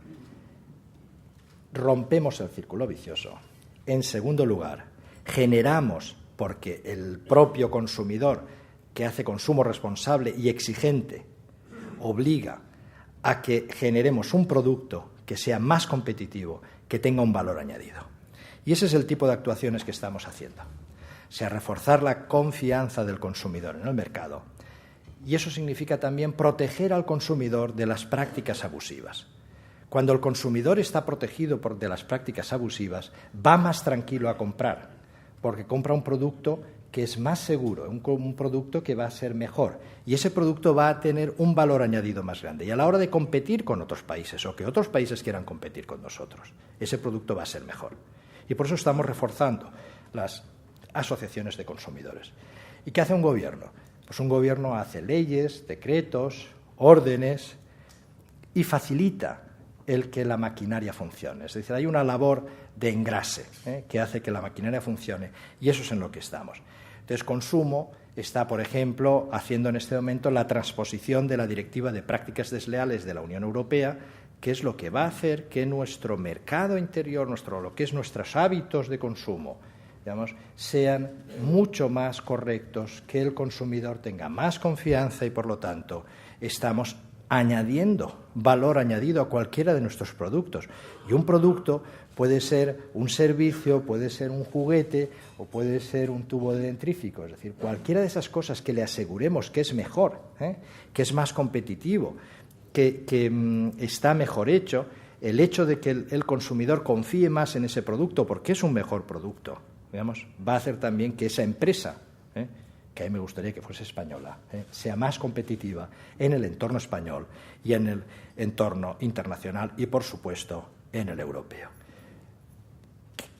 rompemos el círculo vicioso. En segundo lugar, generamos, porque el propio consumidor que hace consumo responsable y exigente obliga a que generemos un producto que sea más competitivo, que tenga un valor añadido. Y ese es el tipo de actuaciones que estamos haciendo. O sea, reforzar la confianza del consumidor en el mercado. Y eso significa también proteger al consumidor de las prácticas abusivas. Cuando el consumidor está protegido de las prácticas abusivas, va más tranquilo a comprar, porque compra un producto que es más seguro, un producto que va a ser mejor. Y ese producto va a tener un valor añadido más grande. Y a la hora de competir con otros países o que otros países quieran competir con nosotros, ese producto va a ser mejor. Y por eso estamos reforzando las asociaciones de consumidores. ¿Y qué hace un gobierno? Pues un gobierno hace leyes, decretos, órdenes y facilita el que la maquinaria funcione. Es decir, hay una labor de engrase que hace que la maquinaria funcione, y eso es en lo que estamos. Entonces, consumo está, por ejemplo, haciendo en este momento la transposición de la Directiva de Prácticas Desleales de la Unión Europea, que es lo que va a hacer que nuestro mercado interior, lo que es nuestros hábitos de consumo, digamos, sean mucho más correctos, que el consumidor tenga más confianza y, por lo tanto, estamos añadiendo valor añadido a cualquiera de nuestros productos. Y un producto puede ser un servicio, puede ser un juguete o puede ser un tubo de dentrífico. Es decir, cualquiera de esas cosas que le aseguremos que es mejor, que es más competitivo, que está mejor hecho, el hecho de que el consumidor confíe más en ese producto porque es un mejor producto, digamos, va a hacer también que esa empresa, que a mí me gustaría que fuese española, sea más competitiva en el entorno español y en el entorno internacional y, por supuesto, en el europeo.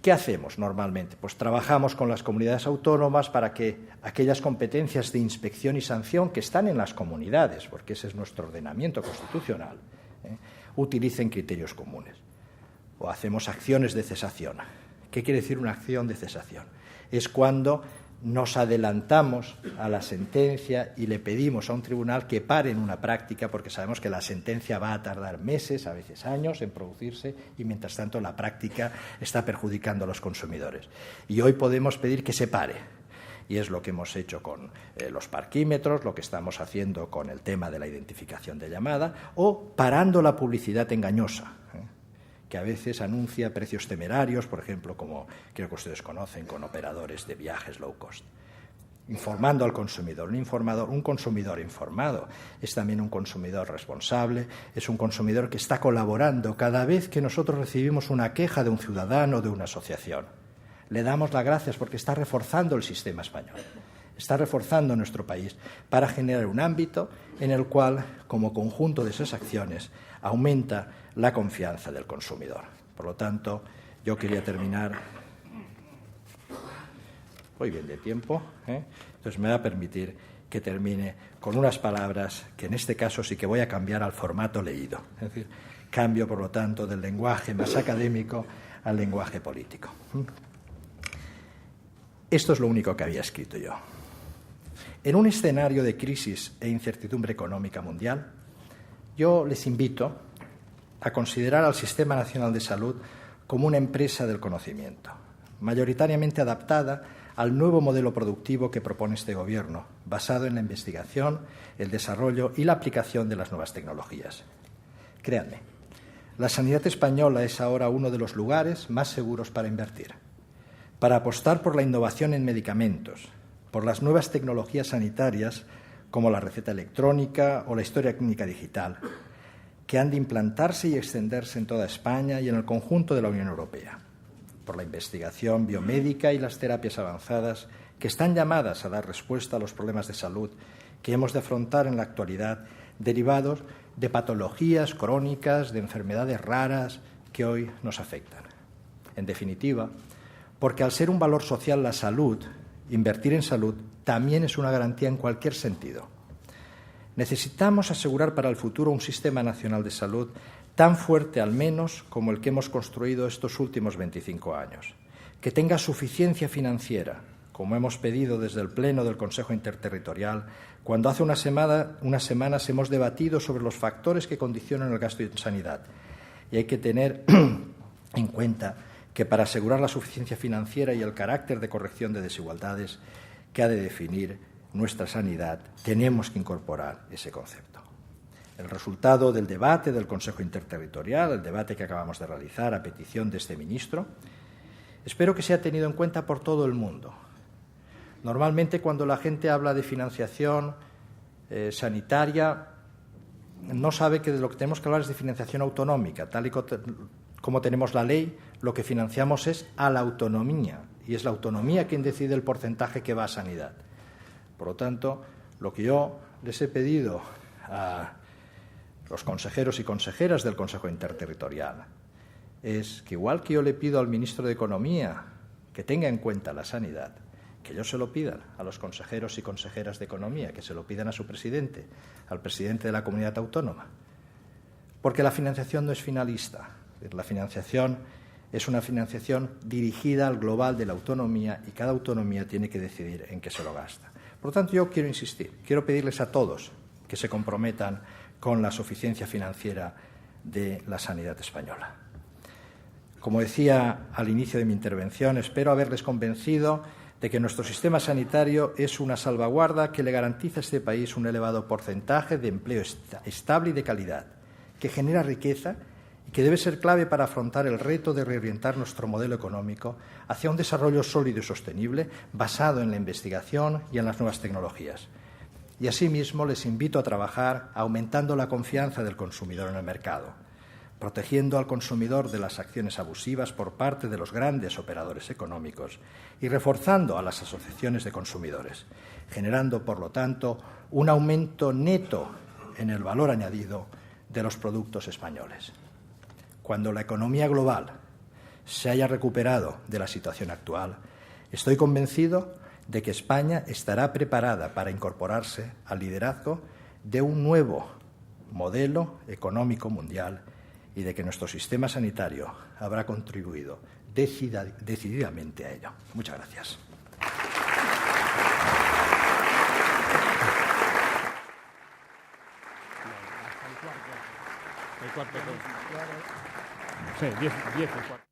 ¿Qué hacemos normalmente? Pues trabajamos con las comunidades autónomas para que aquellas competencias de inspección y sanción que están en las comunidades, porque ese es nuestro ordenamiento constitucional, utilicen criterios comunes. O hacemos acciones de cesación. ¿Qué quiere decir una acción de cesación? Es cuando nos adelantamos a la sentencia y le pedimos a un tribunal que pare en una práctica porque sabemos que la sentencia va a tardar meses, a veces años, en producirse y, mientras tanto, la práctica está perjudicando a los consumidores. Y hoy podemos pedir que se pare. Y es lo que hemos hecho con los parquímetros, lo que estamos haciendo con el tema de la identificación de llamada o parando la publicidad engañosa, que a veces anuncia precios temerarios, por ejemplo, como creo que ustedes conocen, con operadores de viajes low cost. Informando al consumidor. Un consumidor informado es también un consumidor responsable, es un consumidor que está colaborando cada vez que nosotros recibimos una queja de un ciudadano o de una asociación. Le damos las gracias porque está reforzando el sistema español, está reforzando nuestro país para generar un ámbito en el cual, como conjunto de esas acciones, aumenta la confianza del consumidor. Por lo tanto, yo quería terminar. Voy bien de tiempo, entonces me va a permitir que termine con unas palabras que en este caso sí que voy a cambiar al formato leído. Es decir, cambio, por lo tanto, del lenguaje más académico al lenguaje político. Esto es lo único que había escrito yo. En un escenario de crisis e incertidumbre económica mundial, yo les invito a considerar al Sistema Nacional de Salud como una empresa del conocimiento, mayoritariamente adaptada al nuevo modelo productivo que propone este Gobierno, basado en la investigación, el desarrollo y la aplicación de las nuevas tecnologías. Créanme, la sanidad española es ahora uno de los lugares más seguros para invertir, para apostar por la innovación en medicamentos, por las nuevas tecnologías sanitarias como la receta electrónica o la historia clínica digital, que han de implantarse y extenderse en toda España y en el conjunto de la Unión Europea, por la investigación biomédica y las terapias avanzadas que están llamadas a dar respuesta a los problemas de salud que hemos de afrontar en la actualidad, derivados de patologías crónicas, de enfermedades raras que hoy nos afectan. En definitiva, porque al ser un valor social la salud, invertir en salud también es una garantía en cualquier sentido. Necesitamos asegurar para el futuro un sistema nacional de salud tan fuerte al menos como el que hemos construido estos últimos 25 años, que tenga suficiencia financiera, como hemos pedido desde el Pleno del Consejo Interterritorial, cuando hace unas semanas hemos debatido sobre los factores que condicionan el gasto en sanidad. Y hay que tener en cuenta que para asegurar la suficiencia financiera y el carácter de corrección de desigualdades que ha de definir nuestra sanidad, tenemos que incorporar ese concepto. El resultado del debate del Consejo Interterritorial, el debate que acabamos de realizar a petición de este ministro, espero que sea tenido en cuenta por todo el mundo. Normalmente, cuando la gente habla de financiación sanitaria, no sabe que de lo que tenemos que hablar es de financiación autonómica. Tal y como tenemos la ley, lo que financiamos es a la autonomía, y es la autonomía quien decide el porcentaje que va a sanidad. Por lo tanto, lo que yo les he pedido a los consejeros y consejeras del Consejo Interterritorial es que, igual que yo le pido al ministro de Economía que tenga en cuenta la sanidad, que ellos se lo pidan a los consejeros y consejeras de Economía, que se lo pidan a su presidente, al presidente de la comunidad autónoma. Porque la financiación no es finalista. La financiación es una financiación dirigida al global de la autonomía y cada autonomía tiene que decidir en qué se lo gasta. Por lo tanto, yo quiero insistir, quiero pedirles a todos que se comprometan con la suficiencia financiera de la sanidad española. Como decía al inicio de mi intervención, espero haberles convencido de que nuestro sistema sanitario es una salvaguarda que le garantiza a este país un elevado porcentaje de empleo estable y de calidad, que genera riqueza y que debe ser clave para afrontar el reto de reorientar nuestro modelo económico hacia un desarrollo sólido y sostenible basado en la investigación y en las nuevas tecnologías. Y asimismo les invito a trabajar aumentando la confianza del consumidor en el mercado, protegiendo al consumidor de las acciones abusivas por parte de los grandes operadores económicos y reforzando a las asociaciones de consumidores, generando, por lo tanto, un aumento neto en el valor añadido de los productos españoles. Cuando la economía global se haya recuperado de la situación actual, estoy convencido de que España estará preparada para incorporarse al liderazgo de un nuevo modelo económico mundial y de que nuestro sistema sanitario habrá contribuido decididamente a ello. Muchas gracias. Sí, 10 y cuarto.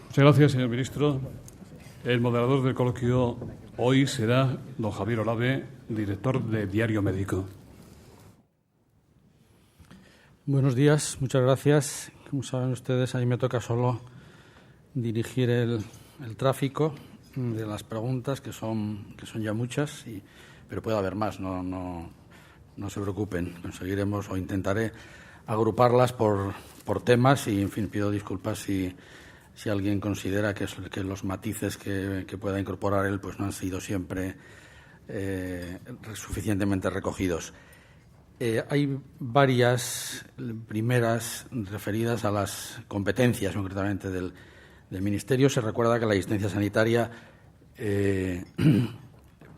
Muchas gracias, señor ministro. El moderador del coloquio hoy será don Javier Olave, director de Diario Médico. Buenos días, muchas gracias. Como saben ustedes, a mí me toca solo dirigir el tráfico de las preguntas, que son ya muchas, pero puede haber más, no se preocupen. Conseguiremos o intentaré agruparlas por temas y, en fin, pido disculpas si alguien considera que los matices que pueda incorporar él pues no han sido siempre suficientemente recogidos. Hay varias primeras referidas a las competencias, concretamente del Ministerio. Se recuerda que la asistencia sanitaria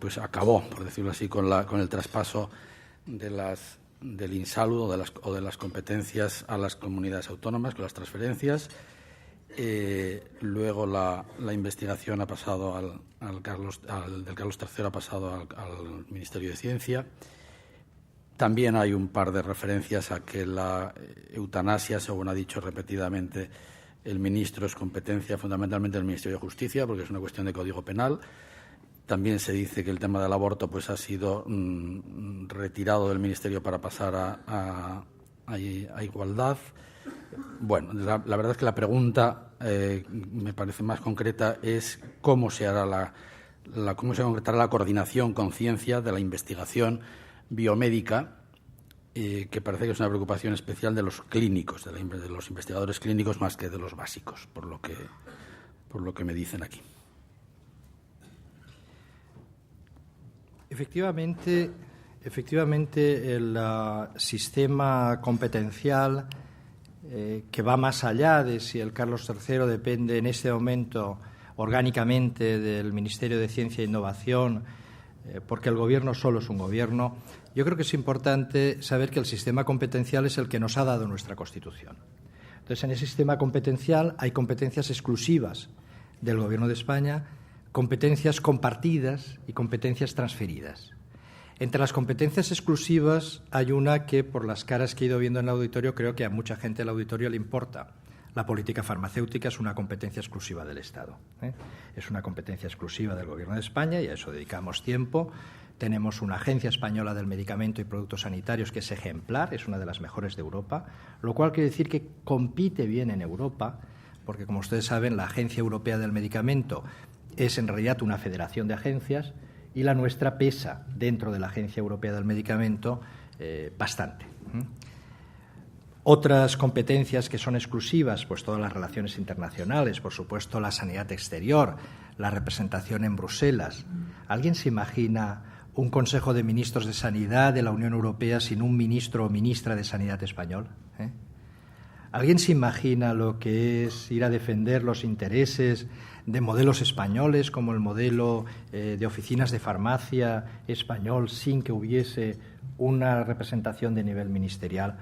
pues acabó, por decirlo así, con el traspaso del INSALU o de las competencias a las comunidades autónomas, con las transferencias. Luego la investigación ha pasado del Carlos III ha pasado al Ministerio de Ciencia. También hay un par de referencias a que la eutanasia, según ha dicho repetidamente el ministro, es competencia fundamentalmente del Ministerio de Justicia, porque es una cuestión de Código Penal. También se dice que el tema del aborto pues ha sido retirado del Ministerio para pasar a Igualdad. Bueno, la verdad es que la pregunta me parece más concreta es cómo se hará cómo se concretará la coordinación con ciencia de la investigación biomédica, que parece que es una preocupación especial de los clínicos, de los investigadores clínicos más que de los básicos, por lo que me dicen aquí. Efectivamente, el sistema competencial que va más allá de si el Carlos III depende en este momento orgánicamente del Ministerio de Ciencia e Innovación, porque el Gobierno solo es un Gobierno. Yo creo que es importante saber que el sistema competencial es el que nos ha dado nuestra Constitución. Entonces, en ese sistema competencial hay competencias exclusivas del Gobierno de España, competencias compartidas y competencias transferidas. Entre las competencias exclusivas hay una que, por las caras que he ido viendo en el auditorio, creo que a mucha gente del auditorio le importa. La política farmacéutica es una competencia exclusiva del Estado. Es una competencia exclusiva del Gobierno de España y a eso dedicamos tiempo. Tenemos una Agencia Española del Medicamento y Productos Sanitarios que es ejemplar, es una de las mejores de Europa, lo cual quiere decir que compite bien en Europa, porque, como ustedes saben, la Agencia Europea del Medicamento es en realidad una federación de agencias y la nuestra pesa dentro de la Agencia Europea del Medicamento bastante. Otras competencias que son exclusivas, pues todas las relaciones internacionales, por supuesto la sanidad exterior, la representación en Bruselas. ¿Alguien se imagina un Consejo de Ministros de Sanidad de la Unión Europea sin un ministro o ministra de Sanidad español? ¿Alguien se imagina lo que es ir a defender los intereses de modelos españoles como el modelo de oficinas de farmacia español sin que hubiese una representación de nivel ministerial?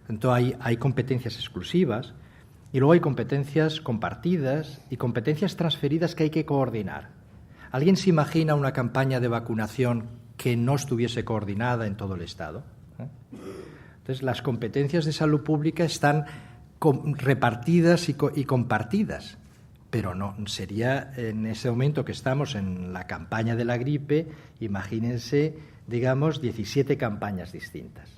Entonces hay competencias exclusivas y luego hay competencias compartidas y competencias transferidas que hay que coordinar. ¿Alguien se imagina una campaña de vacunación que no estuviese coordinada en todo el Estado? Entonces, las competencias de salud pública están repartidas y compartidas, pero no sería en ese momento que estamos en la campaña de la gripe, imagínense, digamos, 17 campañas distintas.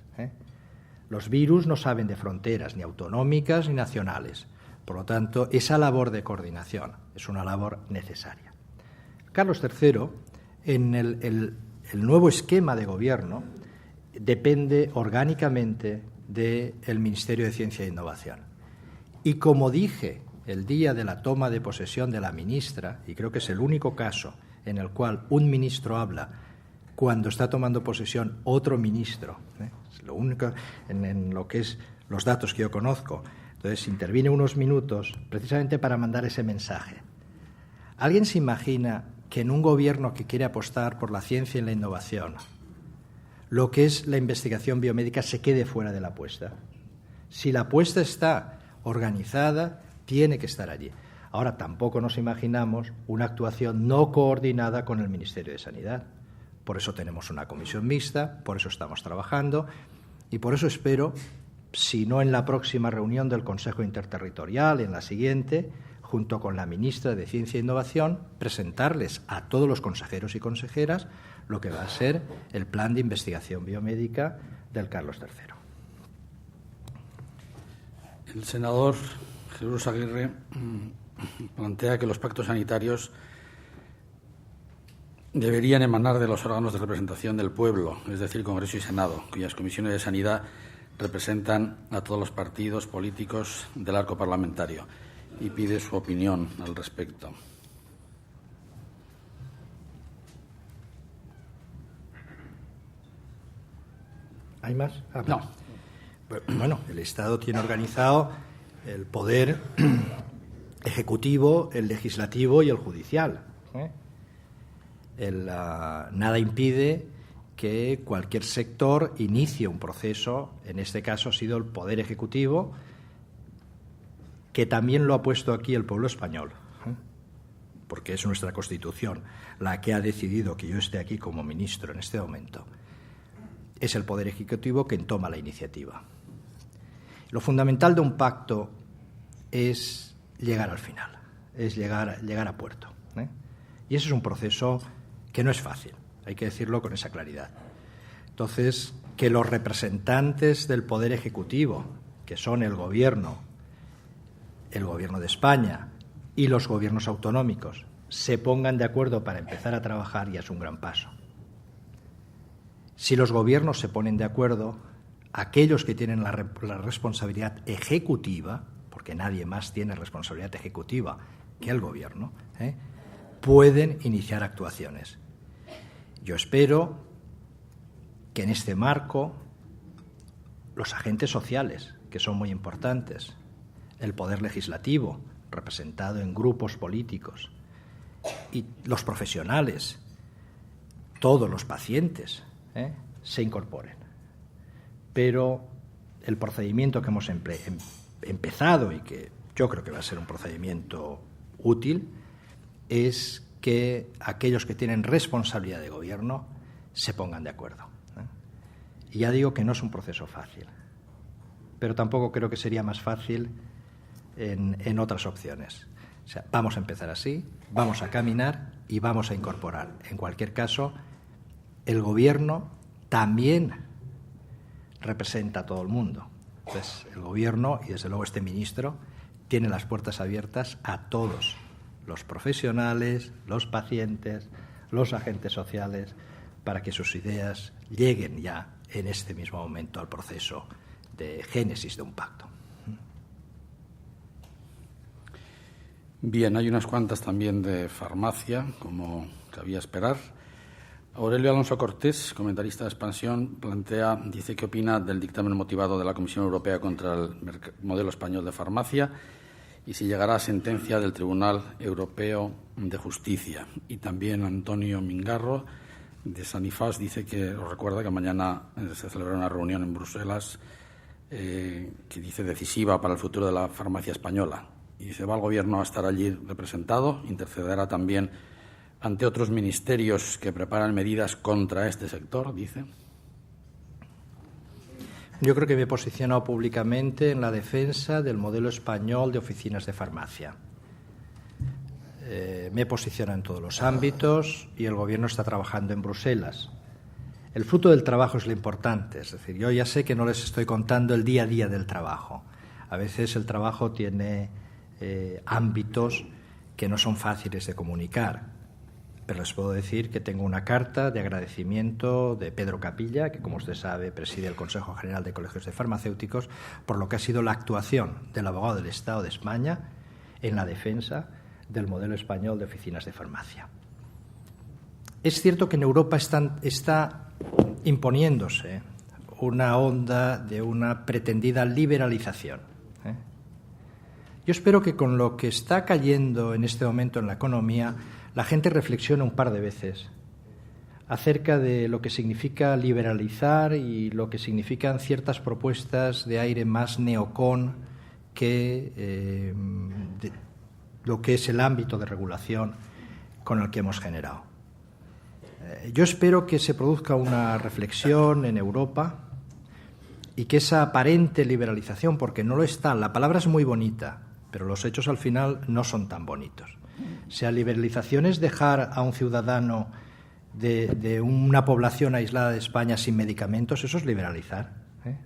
Los virus no saben de fronteras, ni autonómicas ni nacionales. Por lo tanto, esa labor de coordinación es una labor necesaria. Carlos III, en el nuevo esquema de gobierno, depende orgánicamente del Ministerio de Ciencia e Innovación. Y como dije el día de la toma de posesión de la ministra, y creo que es el único caso en el cual un ministro habla cuando está tomando posesión otro ministro, es lo único en lo que es los datos que yo conozco. Entonces, interviene unos minutos precisamente para mandar ese mensaje. ¿Alguien se imagina que en un gobierno que quiere apostar por la ciencia y la innovación, lo que es la investigación biomédica se quede fuera de la apuesta? Si la apuesta está organizada, tiene que estar allí. Ahora, tampoco nos imaginamos una actuación no coordinada con el Ministerio de Sanidad. Por eso tenemos una comisión mixta, por eso estamos trabajando y por eso espero, si no en la próxima reunión del Consejo Interterritorial, en la siguiente, junto con la ministra de Ciencia e Innovación, presentarles a todos los consejeros y consejeras lo que va a ser el plan de investigación biomédica del Carlos III. El senador Jesús Aguirre plantea que los pactos sanitarios deberían emanar de los órganos de representación del pueblo, es decir, Congreso y Senado, cuyas comisiones de sanidad representan a todos los partidos políticos del arco parlamentario, y pide su opinión al respecto. ¿Hay más? No. Bueno, el Estado tiene organizado el poder ejecutivo, el legislativo y el judicial. Nada impide que cualquier sector inicie un proceso. En este caso ha sido el poder ejecutivo, que también lo ha puesto aquí el pueblo español, porque es nuestra Constitución la que ha decidido que yo esté aquí como ministro en este momento. Es el poder ejecutivo quien toma la iniciativa. Lo fundamental de un pacto es llegar al final, es llegar a puerto. Y ese es un proceso que no es fácil, hay que decirlo con esa claridad. Entonces, que los representantes del poder ejecutivo, que son el Gobierno de España y los gobiernos autonómicos, se pongan de acuerdo para empezar a trabajar, ya es un gran paso. Si los gobiernos se ponen de acuerdo, aquellos que tienen la responsabilidad ejecutiva, porque nadie más tiene responsabilidad ejecutiva que el gobierno, pueden iniciar actuaciones. Yo espero que en este marco los agentes sociales, que son muy importantes, el poder legislativo, representado en grupos políticos, y los profesionales, todos los pacientes, se incorporen. Pero el procedimiento que hemos empezado y que yo creo que va a ser un procedimiento útil es que aquellos que tienen responsabilidad de gobierno se pongan de acuerdo. Y ya digo que no es un proceso fácil, pero tampoco creo que sería más fácil en otras opciones. O sea, vamos a empezar así, vamos a caminar y vamos a incorporar. En cualquier caso, el Gobierno también representa a todo el mundo. Entonces, el Gobierno, y desde luego este ministro, tiene las puertas abiertas a todos los profesionales, los pacientes, los agentes sociales, para que sus ideas lleguen ya en este mismo momento al proceso de génesis de un pacto. Bien, hay unas cuantas también de farmacia, como cabía esperar. Aurelio Alonso Cortés, comentarista de Expansión, dice qué opina del dictamen motivado de la Comisión Europea contra el modelo español de farmacia y si llegará a sentencia del Tribunal Europeo de Justicia. Y también Antonio Mingarro, de Sanifas, dice que os recuerda que mañana se celebra una reunión en Bruselas que dice decisiva para el futuro de la farmacia española. Y dice, va el Gobierno a estar allí representado, intercederá también ante otros ministerios que preparan medidas contra este sector, dice. Yo creo que me he posicionado públicamente en la defensa del modelo español de oficinas de farmacia. Me he posicionado en todos los ámbitos y el Gobierno está trabajando en Bruselas. El fruto del trabajo es lo importante, es decir, yo ya sé que no les estoy contando el día a día del trabajo. A veces el trabajo tiene ámbitos que no son fáciles de comunicar. Pero les puedo decir que tengo una carta de agradecimiento de Pedro Capilla, que, como usted sabe, preside el Consejo General de Colegios de Farmacéuticos, por lo que ha sido la actuación del abogado del Estado de España en la defensa del modelo español de oficinas de farmacia. Es cierto que en Europa está imponiéndose una onda de una pretendida liberalización. Yo espero que con lo que está cayendo en este momento en la economía, la gente reflexiona un par de veces acerca de lo que significa liberalizar y lo que significan ciertas propuestas de aire más neocon que lo que es el ámbito de regulación con el que hemos generado. Yo espero que se produzca una reflexión en Europa y que esa aparente liberalización, porque no lo está, la palabra es muy bonita, pero los hechos al final no son tan bonitos. O sea, liberalización es dejar a un ciudadano de una población aislada de España sin medicamentos, eso es liberalizar.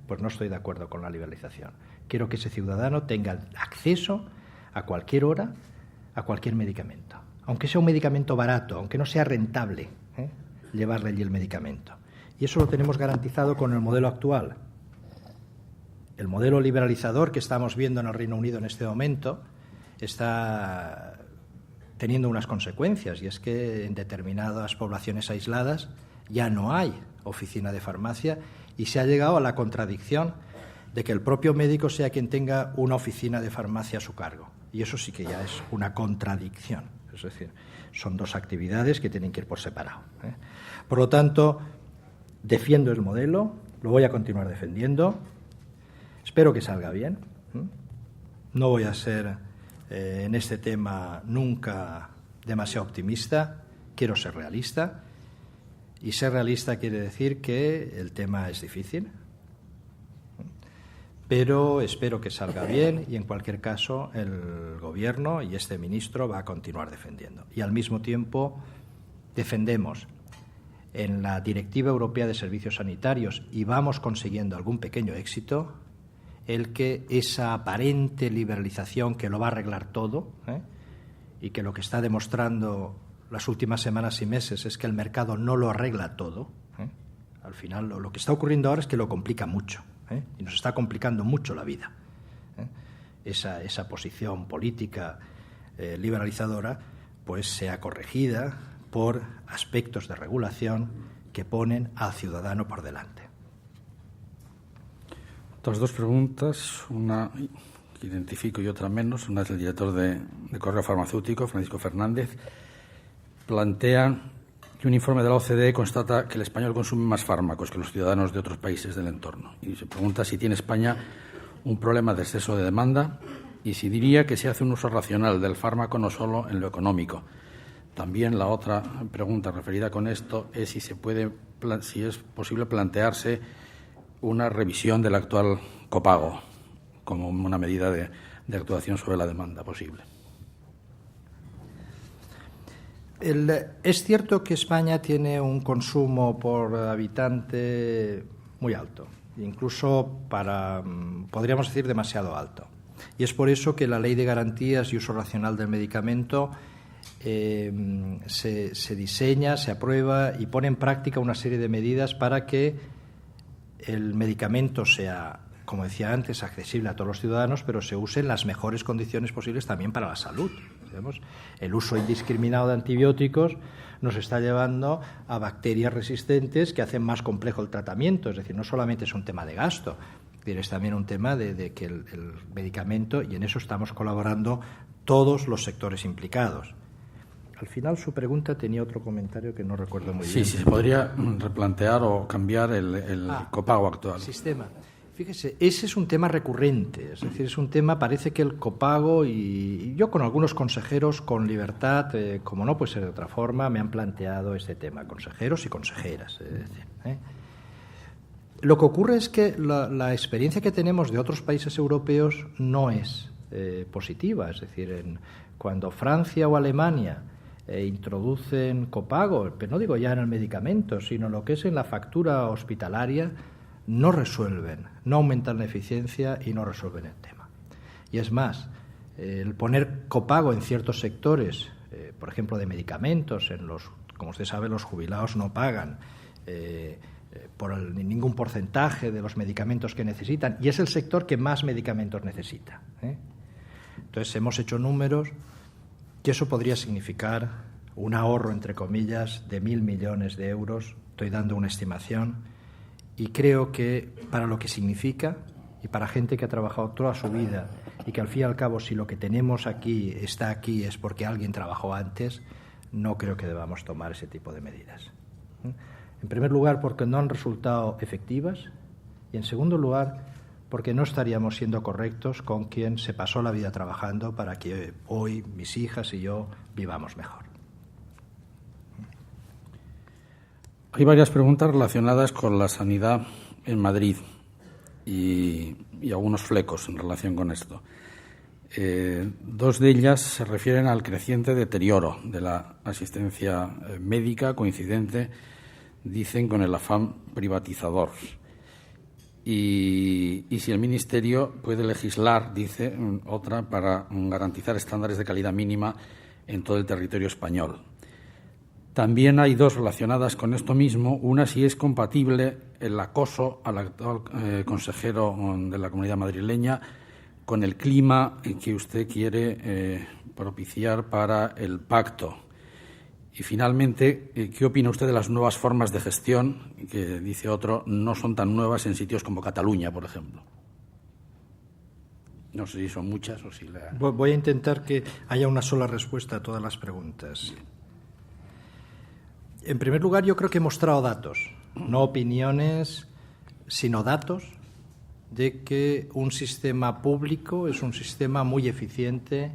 Pues no estoy de acuerdo con la liberalización. Quiero que ese ciudadano tenga acceso a cualquier hora a cualquier medicamento, aunque sea un medicamento barato, aunque no sea rentable llevarle allí el medicamento. Y eso lo tenemos garantizado con el modelo actual. El modelo liberalizador que estamos viendo en el Reino Unido en este momento está teniendo unas consecuencias, y es que en determinadas poblaciones aisladas ya no hay oficina de farmacia y se ha llegado a la contradicción de que el propio médico sea quien tenga una oficina de farmacia a su cargo. Y eso sí que ya es una contradicción. Es decir, son dos actividades que tienen que ir por separado. Por lo tanto, defiendo el modelo, lo voy a continuar defendiendo. Espero que salga bien. No voy a ser en este tema nunca demasiado optimista. Quiero ser realista. Y ser realista quiere decir que el tema es difícil. Pero espero que salga bien y, en cualquier caso, el Gobierno y este ministro va a continuar defendiendo. Y, al mismo tiempo, defendemos en la Directiva Europea de Servicios Sanitarios, y vamos consiguiendo algún pequeño éxito, el que esa aparente liberalización que lo va a arreglar todo, y que lo que está demostrando las últimas semanas y meses es que el mercado no lo arregla todo. Al final, lo que está ocurriendo ahora es que lo complica mucho. Y nos está complicando mucho la vida. Esa posición política liberalizadora pues sea corregida por aspectos de regulación que ponen al ciudadano por delante. Otras dos preguntas, una que identifico y otra menos. Una es el director de Correo Farmacéutico, Francisco Fernández. Plantea que un informe de la OCDE constata que el español consume más fármacos que los ciudadanos de otros países del entorno. Y se pregunta si tiene España un problema de exceso de demanda y si diría que se hace un uso racional del fármaco no solo en lo económico. También la otra pregunta referida con esto es si es posible plantearse una revisión del actual copago como una medida de actuación sobre la demanda posible. Es cierto que España tiene un consumo por habitante muy alto, incluso podríamos decir, demasiado alto. Y es por eso que la Ley de Garantías y Uso Racional del Medicamento se diseña, se aprueba y pone en práctica una serie de medidas para que el medicamento sea como decía antes, accesible a todos los ciudadanos, pero se use en las mejores condiciones posibles también para la salud. Digamos, el uso indiscriminado de antibióticos nos está llevando a bacterias resistentes que hacen más complejo el tratamiento. Es decir, no solamente es un tema de gasto, es también un tema de que el medicamento, y en eso estamos colaborando todos los sectores implicados. Al final su pregunta tenía otro comentario que no recuerdo muy bien. Sí, se podría replantear o cambiar el copago actual. Sistema. Fíjese, ese es un tema recurrente, es decir, es un tema, parece que el copago, y yo con algunos consejeros con libertad, como no puede ser de otra forma, me han planteado este tema, consejeros y consejeras. Es decir, Lo que ocurre es que la experiencia que tenemos de otros países europeos no es positiva, es decir, cuando Francia o Alemania introducen copago, pero no digo ya en el medicamento, sino lo que es en la factura hospitalaria, no resuelven, no aumentan la eficiencia y no resuelven el tema. Y es más, el poner copago en ciertos sectores, por ejemplo, de medicamentos, como usted sabe, los jubilados no pagan por ningún porcentaje de los medicamentos que necesitan, y es el sector que más medicamentos necesita. Entonces, hemos hecho números que eso podría significar un ahorro, entre comillas, de 1.000 millones de euros. Estoy dando una estimación. Y creo que para lo que significa, y para gente que ha trabajado toda su vida, y que al fin y al cabo, si lo que tenemos aquí está aquí es porque alguien trabajó antes, no creo que debamos tomar ese tipo de medidas. En primer lugar, porque no han resultado efectivas, y en segundo lugar, porque no estaríamos siendo correctos con quien se pasó la vida trabajando para que hoy mis hijas y yo vivamos mejor. Hay varias preguntas relacionadas con la sanidad en Madrid y algunos flecos en relación con esto. Dos de ellas se refieren al creciente deterioro de la asistencia médica, coincidente, dicen, con el afán privatizador. Y si el Ministerio puede legislar, dice otra, para garantizar estándares de calidad mínima en todo el territorio español. También hay dos relacionadas con esto mismo. Una, si es compatible el acoso al actual consejero de la Comunidad madrileña con el clima que usted quiere propiciar para el pacto. Y finalmente, ¿qué opina usted de las nuevas formas de gestión, que, dice otro, no son tan nuevas en sitios como Cataluña, por ejemplo? No sé si son muchas o si la... Voy a intentar que haya una sola respuesta a todas las preguntas. En primer lugar, yo creo que he mostrado datos, no opiniones, sino datos, de que un sistema público es un sistema muy eficiente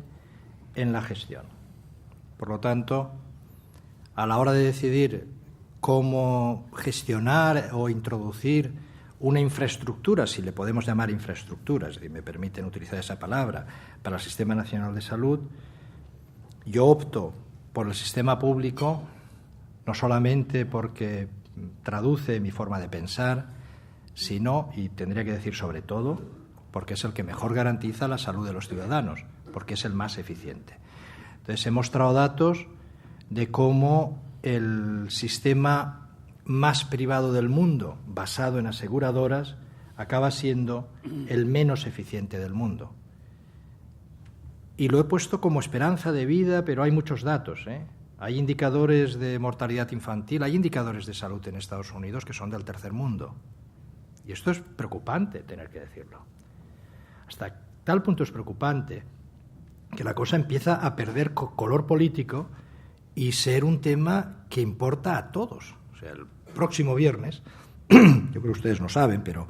en la gestión. Por lo tanto, a la hora de decidir cómo gestionar o introducir una infraestructura, si le podemos llamar infraestructura, es decir, me permiten utilizar esa palabra, para el Sistema Nacional de Salud, yo opto por el sistema público, no solamente porque traduce mi forma de pensar, sino, y tendría que decir sobre todo, porque es el que mejor garantiza la salud de los ciudadanos, porque es el más eficiente. Entonces, he mostrado datos de cómo el sistema más privado del mundo, basado en aseguradoras, acaba siendo el menos eficiente del mundo. Y lo he puesto como esperanza de vida, pero hay muchos datos, Hay indicadores de mortalidad infantil, hay indicadores de salud en Estados Unidos que son del tercer mundo. Y esto es preocupante, tener que decirlo. Hasta tal punto es preocupante que la cosa empieza a perder color político y ser un tema que importa a todos. O sea, el próximo viernes, yo creo que ustedes no saben, pero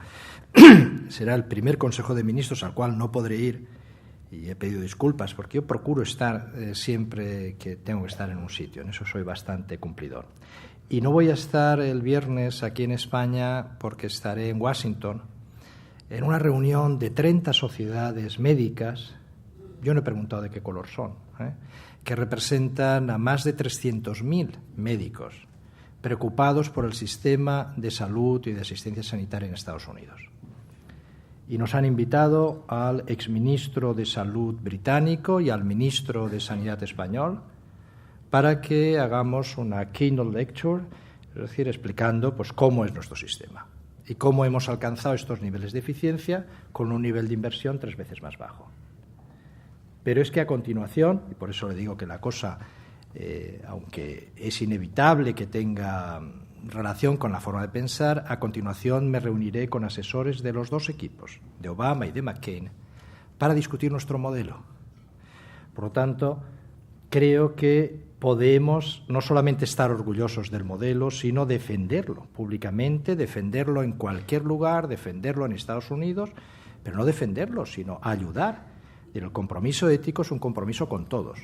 será el primer Consejo de Ministros al cual no podré ir, y he pedido disculpas porque yo procuro estar siempre que tengo que estar en un sitio, en eso soy bastante cumplidor. Y no voy a estar el viernes aquí en España porque estaré en Washington en una reunión de 30 sociedades médicas, yo no he preguntado de qué color son, que representan a más de 300.000 médicos preocupados por el sistema de salud y de asistencia sanitaria en Estados Unidos. Y nos han invitado al exministro de Salud británico y al ministro de Sanidad español para que hagamos una keynote lecture, es decir, explicando pues cómo es nuestro sistema. ¿Y cómo hemos alcanzado estos niveles de eficiencia? Con un nivel de inversión 3 veces más bajo. Pero es que a continuación, y por eso le digo que la cosa, aunque es inevitable que tenga relación con la forma de pensar, a continuación me reuniré con asesores de los 2 equipos, de Obama y de McCain, para discutir nuestro modelo. Por lo tanto, creo que podemos no solamente estar orgullosos del modelo, sino defenderlo públicamente, defenderlo en cualquier lugar, defenderlo en Estados Unidos, pero no defenderlo, sino ayudar. Y el compromiso ético es un compromiso con todos.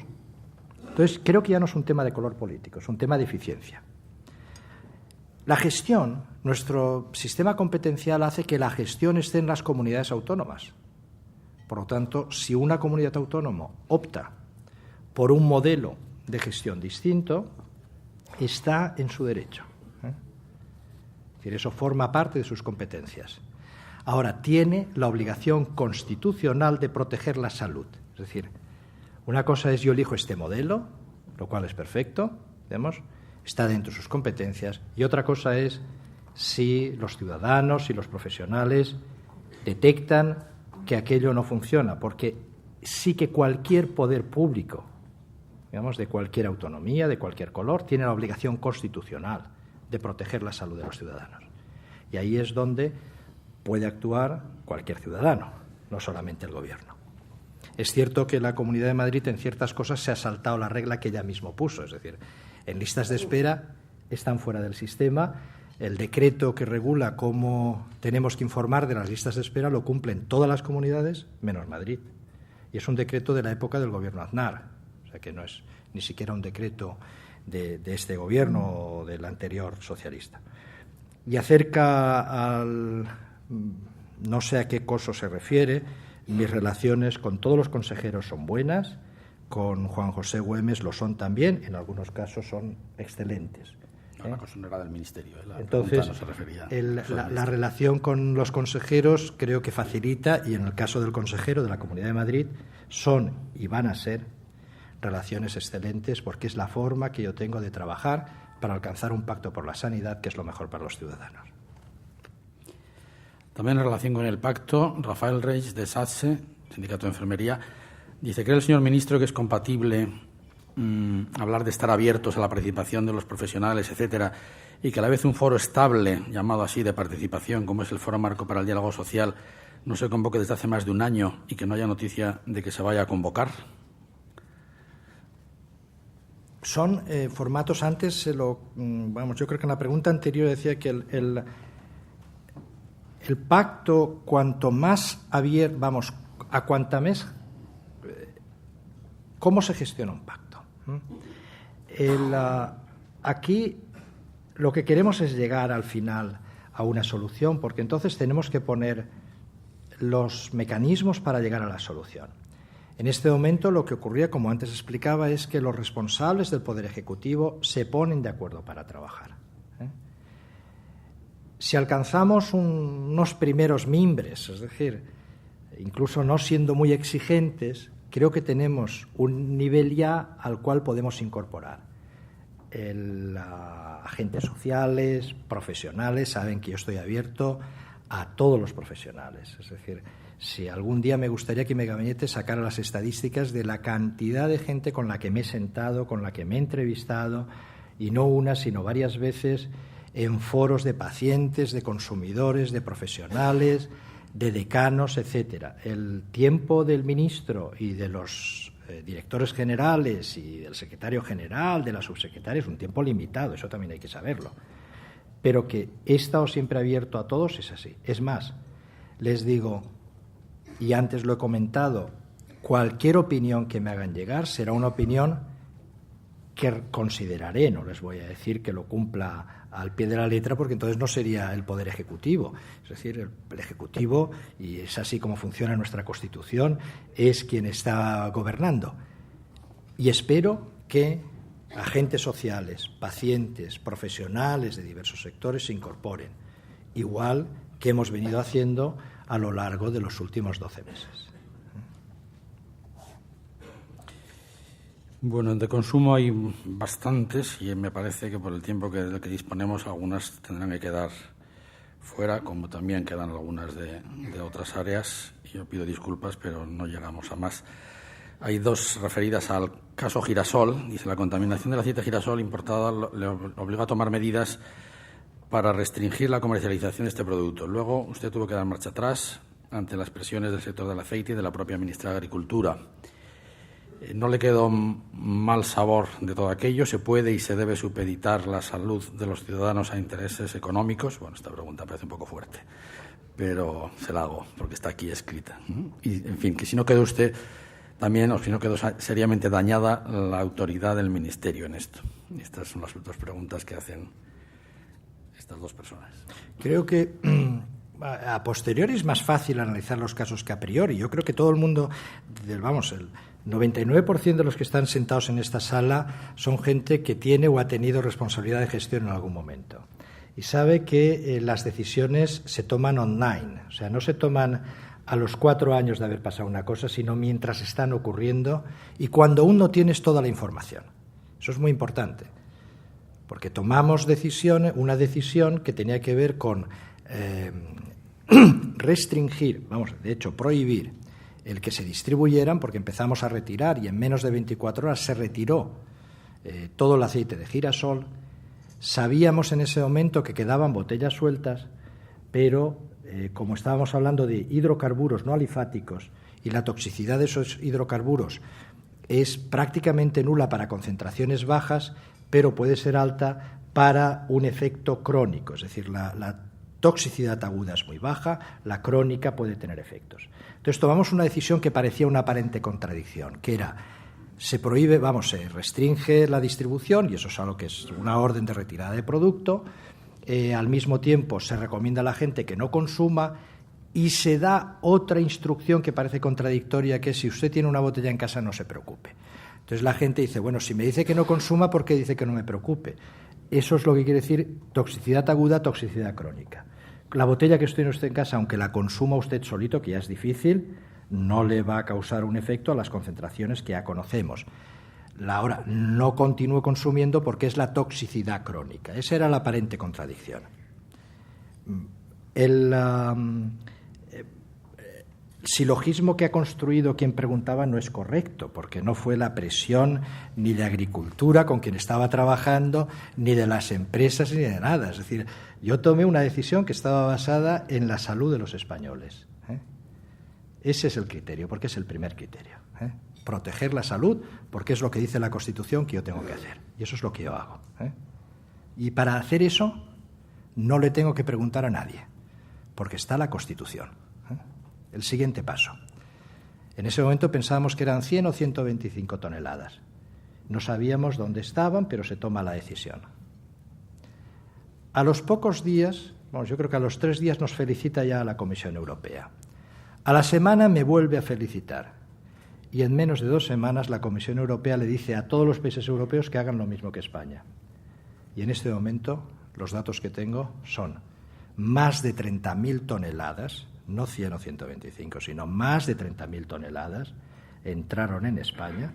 Entonces, creo que ya no es un tema de color político, es un tema de eficiencia. La gestión, nuestro sistema competencial hace que la gestión esté en las comunidades autónomas. Por lo tanto, si una comunidad autónoma opta por un modelo de gestión distinto, está en su derecho. Es decir, eso forma parte de sus competencias. Ahora, tiene la obligación constitucional de proteger la salud. Es decir, una cosa es yo elijo este modelo, lo cual es perfecto, ¿vemos? Está dentro de sus competencias, y otra cosa es si los ciudadanos y los profesionales detectan que aquello no funciona, porque sí que cualquier poder público, digamos, de cualquier autonomía, de cualquier color, tiene la obligación constitucional de proteger la salud de los ciudadanos. Y ahí es donde puede actuar cualquier ciudadano, no solamente el Gobierno. Es cierto que la Comunidad de Madrid en ciertas cosas se ha saltado la regla que ella mismo puso, es decir, en listas de espera están fuera del sistema. El decreto que regula cómo tenemos que informar de las listas de espera lo cumplen todas las comunidades menos Madrid. Y es un decreto de la época del Gobierno Aznar. O sea que no es ni siquiera un decreto de este Gobierno o del anterior socialista. Y acerca al, no sé a qué cosa se refiere, mis relaciones con todos los consejeros son buenas, con Juan José Güemes lo son también, en algunos casos son excelentes. La cosa no era del Ministerio. Entonces, no se refería la relación con los consejeros creo que facilita, y en el caso del consejero de la Comunidad de Madrid son y van a ser relaciones excelentes, porque es la forma que yo tengo de trabajar para alcanzar un pacto por la sanidad que es lo mejor para los ciudadanos. También en relación con el pacto, Rafael Reis de SATSE, Sindicato de Enfermería, dice: ¿cree el señor ministro que es compatible hablar de estar abiertos a la participación de los profesionales, etcétera, y que a la vez un foro estable, llamado así, de participación, como es el Foro Marco para el Diálogo Social, no se convoque desde hace más de un año y que no haya noticia de que se vaya a convocar? Son formatos, antes yo creo que en la pregunta anterior decía que el pacto, cuanto más abierto, a cuanta más, ¿cómo se gestiona un pacto? Aquí lo que queremos es llegar al final a una solución, porque entonces tenemos que poner los mecanismos para llegar a la solución. En este momento lo que ocurría, como antes explicaba, es que los responsables del Poder Ejecutivo se ponen de acuerdo para trabajar. Si alcanzamos unos primeros mimbres, es decir, incluso no siendo muy exigentes, creo que tenemos un nivel ya al cual podemos incorporar. Agentes sociales, profesionales, saben que yo estoy abierto a todos los profesionales. Es decir, si algún día me gustaría que mi gabinete sacara las estadísticas de la cantidad de gente con la que me he sentado, con la que me he entrevistado, y no una, sino varias veces, en foros de pacientes, de consumidores, de profesionales, de decanos, etcétera. El tiempo del ministro y de los directores generales y del secretario general, de la subsecretaria, es un tiempo limitado, eso también hay que saberlo. Pero que he estado siempre abierto a todos es así. Es más, les digo, y antes lo he comentado, cualquier opinión que me hagan llegar será una opinión que consideraré, no les voy a decir que lo cumpla al pie de la letra, porque entonces no sería el Poder Ejecutivo. Es decir, el Ejecutivo, y es así como funciona nuestra Constitución, es quien está gobernando. Y espero que agentes sociales, pacientes, profesionales de diversos sectores se incorporen, igual que hemos venido haciendo a lo largo de los últimos 12 meses. Bueno, de consumo hay bastantes y me parece que por el tiempo del que disponemos algunas tendrán que quedar fuera, como también quedan algunas de otras áreas. Yo pido disculpas, pero no llegamos a más. Hay dos referidas al caso Girasol. Dice, la contaminación del aceite de girasol importada le obligó a tomar medidas para restringir la comercialización de este producto. Luego usted tuvo que dar marcha atrás ante las presiones del sector del aceite y de la propia ministra de Agricultura. No le quedó mal sabor de todo aquello. ¿Se puede y se debe supeditar la salud de los ciudadanos a intereses económicos? Bueno, esta pregunta parece un poco fuerte, pero se la hago porque está aquí escrita. Y, en fin, que si no quedó usted también, o si no quedó seriamente dañada la autoridad del Ministerio en esto. Y estas son las dos preguntas que hacen estas dos personas. Creo que a posteriori es más fácil analizar los casos que a priori. Yo creo que todo el mundo, vamos, el 99% de los que están sentados en esta sala son gente que tiene o ha tenido responsabilidad de gestión en algún momento y sabe que las decisiones se toman online, o sea, no se toman a los 4 años de haber pasado una cosa, sino mientras están ocurriendo y cuando aún no tienes toda la información. Eso es muy importante, porque tomamos una decisión que tenía que ver con restringir, de hecho, prohibir el que se distribuyeran, porque empezamos a retirar y en menos de 24 horas se retiró todo el aceite de girasol. Sabíamos en ese momento que quedaban botellas sueltas, pero como estábamos hablando de hidrocarburos no alifáticos y la toxicidad de esos hidrocarburos es prácticamente nula para concentraciones bajas, pero puede ser alta para un efecto crónico, es decir, la toxicidad aguda es muy baja, la crónica puede tener efectos. Entonces tomamos una decisión que parecía una aparente contradicción, que era, se restringe la distribución, y eso es algo que es una orden de retirada de producto, al mismo tiempo se recomienda a la gente que no consuma y se da otra instrucción que parece contradictoria, que es, si usted tiene una botella en casa, no se preocupe. Entonces la gente dice, bueno, si me dice que no consuma, ¿por qué dice que no me preocupe? Eso es lo que quiere decir toxicidad aguda, toxicidad crónica. La botella que tiene usted en casa, aunque la consuma usted solito, que ya es difícil, no le va a causar un efecto a las concentraciones que ya conocemos. Ahora, no continúe consumiendo porque es la toxicidad crónica. Esa era la aparente contradicción. El silogismo que ha construido quien preguntaba no es correcto, porque no fue la presión ni de Agricultura con quien estaba trabajando, ni de las empresas, ni de nada. Es decir, yo tomé una decisión que estaba basada en la salud de los españoles. Ese es el criterio, porque es el primer criterio. Proteger la salud, porque es lo que dice la Constitución que yo tengo que hacer. Y eso es lo que yo hago. Y para hacer eso no le tengo que preguntar a nadie, porque está la Constitución. El siguiente paso. En ese momento pensábamos que eran 100 o 125 toneladas. No sabíamos dónde estaban, pero se toma la decisión. A los pocos días, yo creo que a los 3 días nos felicita ya la Comisión Europea. A la semana me vuelve a felicitar. Y en menos de 2 semanas la Comisión Europea le dice a todos los países europeos que hagan lo mismo que España. Y en este momento los datos que tengo son más de 30.000 toneladas, no 100 o 125, sino más de 30.000 toneladas entraron en España.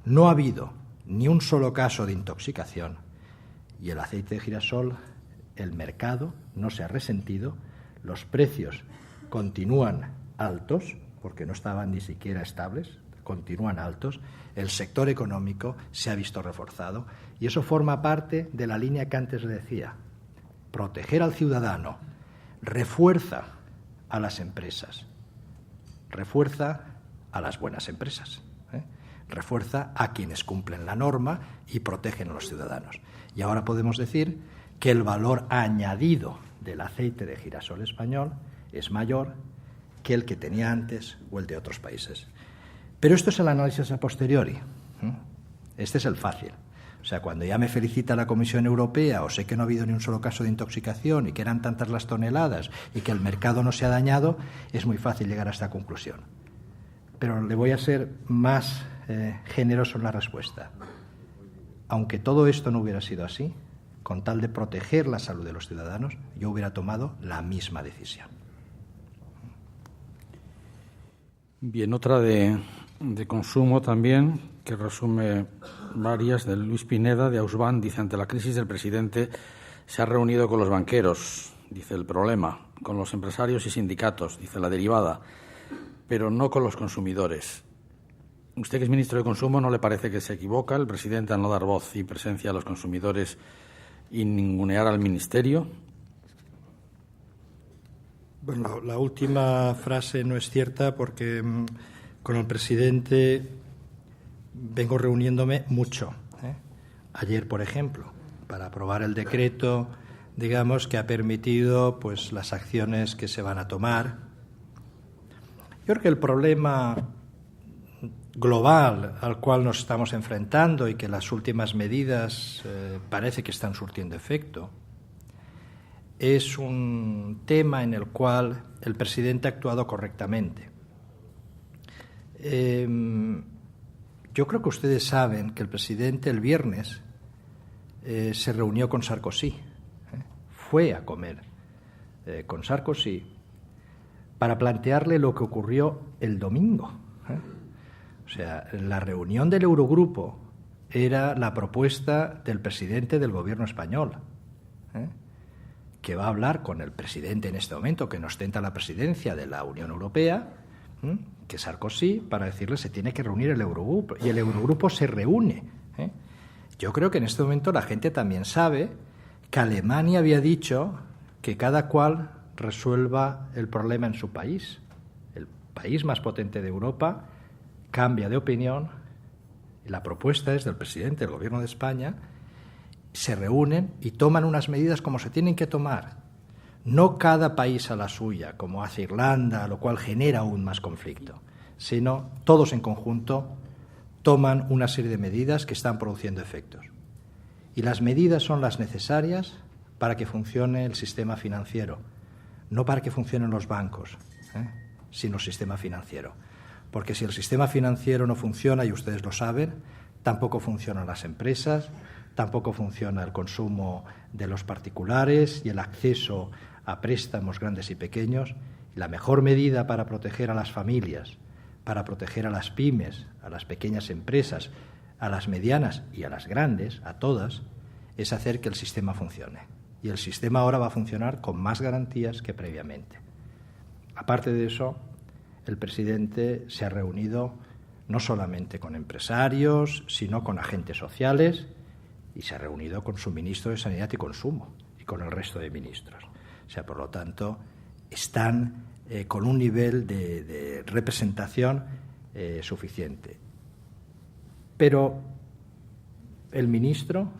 No ha habido ni un solo caso de intoxicación y el aceite de girasol, el mercado no se ha resentido, los precios continúan altos, porque no estaban ni siquiera estables, continúan altos, el sector económico se ha visto reforzado y eso forma parte de la línea que antes le decía. Proteger al ciudadano refuerza a las empresas, refuerza a las buenas empresas, refuerza a quienes cumplen la norma y protegen a los ciudadanos. Y ahora podemos decir que el valor añadido del aceite de girasol español es mayor que el que tenía antes o el de otros países. Pero esto es el análisis a posteriori. Este es el fácil. O sea, cuando ya me felicita la Comisión Europea o sé que no ha habido ni un solo caso de intoxicación y que eran tantas las toneladas y que el mercado no se ha dañado, es muy fácil llegar a esta conclusión. Pero le voy a ser más generoso en la respuesta. Aunque todo esto no hubiera sido así, con tal de proteger la salud de los ciudadanos, yo hubiera tomado la misma decisión. Bien, otra de consumo también, que resume varias, de Luis Pineda, de Ausban, dice: ante la crisis del presidente se ha reunido con los banqueros. dice el problema, con los empresarios y sindicatos, dice la derivada, pero no con los consumidores. Usted, que es ministro de Consumo, ¿no le parece que se equivoca el presidente al no dar voz y presencia a los consumidores y ningunear al ministerio? Bueno, la última frase no es cierta porque con el presidente vengo reuniéndome mucho. Ayer, por ejemplo, para aprobar el decreto, digamos, que ha permitido pues las acciones que se van a tomar. Yo creo que el problema global al cual nos estamos enfrentando y que las últimas medidas parece que están surtiendo efecto es un tema en el cual el presidente ha actuado correctamente. Yo creo que ustedes saben que el presidente el viernes se reunió con Sarkozy, fue a comer con Sarkozy para plantearle lo que ocurrió el domingo. O sea, la reunión del Eurogrupo era la propuesta del presidente del gobierno español, que va a hablar con el presidente en este momento, que nos ostenta la presidencia de la Unión Europea, que es Sarkozy, para decirle se tiene que reunir el Eurogrupo. Y el Eurogrupo se reúne. Yo creo que en este momento la gente también sabe que Alemania había dicho que cada cual resuelva el problema en su país. El país más potente de Europa cambia de opinión y la propuesta es del presidente del Gobierno de España. Se reúnen y toman unas medidas como se tienen que tomar. No cada país a la suya, como hace Irlanda, lo cual genera aún más conflicto, sino todos en conjunto toman una serie de medidas que están produciendo efectos. Y las medidas son las necesarias para que funcione el sistema financiero, no para que funcionen los bancos, sino el sistema financiero. Porque si el sistema financiero no funciona, y ustedes lo saben, tampoco funcionan las empresas, tampoco funciona el consumo de los particulares y el acceso a préstamos grandes y pequeños. Y la mejor medida para proteger a las familias, para proteger a las pymes, a las pequeñas empresas, a las medianas y a las grandes, a todas, es hacer que el sistema funcione. Y el sistema ahora va a funcionar con más garantías que previamente. Aparte de eso, el presidente se ha reunido no solamente con empresarios, sino con agentes sociales, y se ha reunido con su ministro de Sanidad y Consumo y con el resto de ministros. O sea, por lo tanto, están con un nivel de representación suficiente. Pero el ministro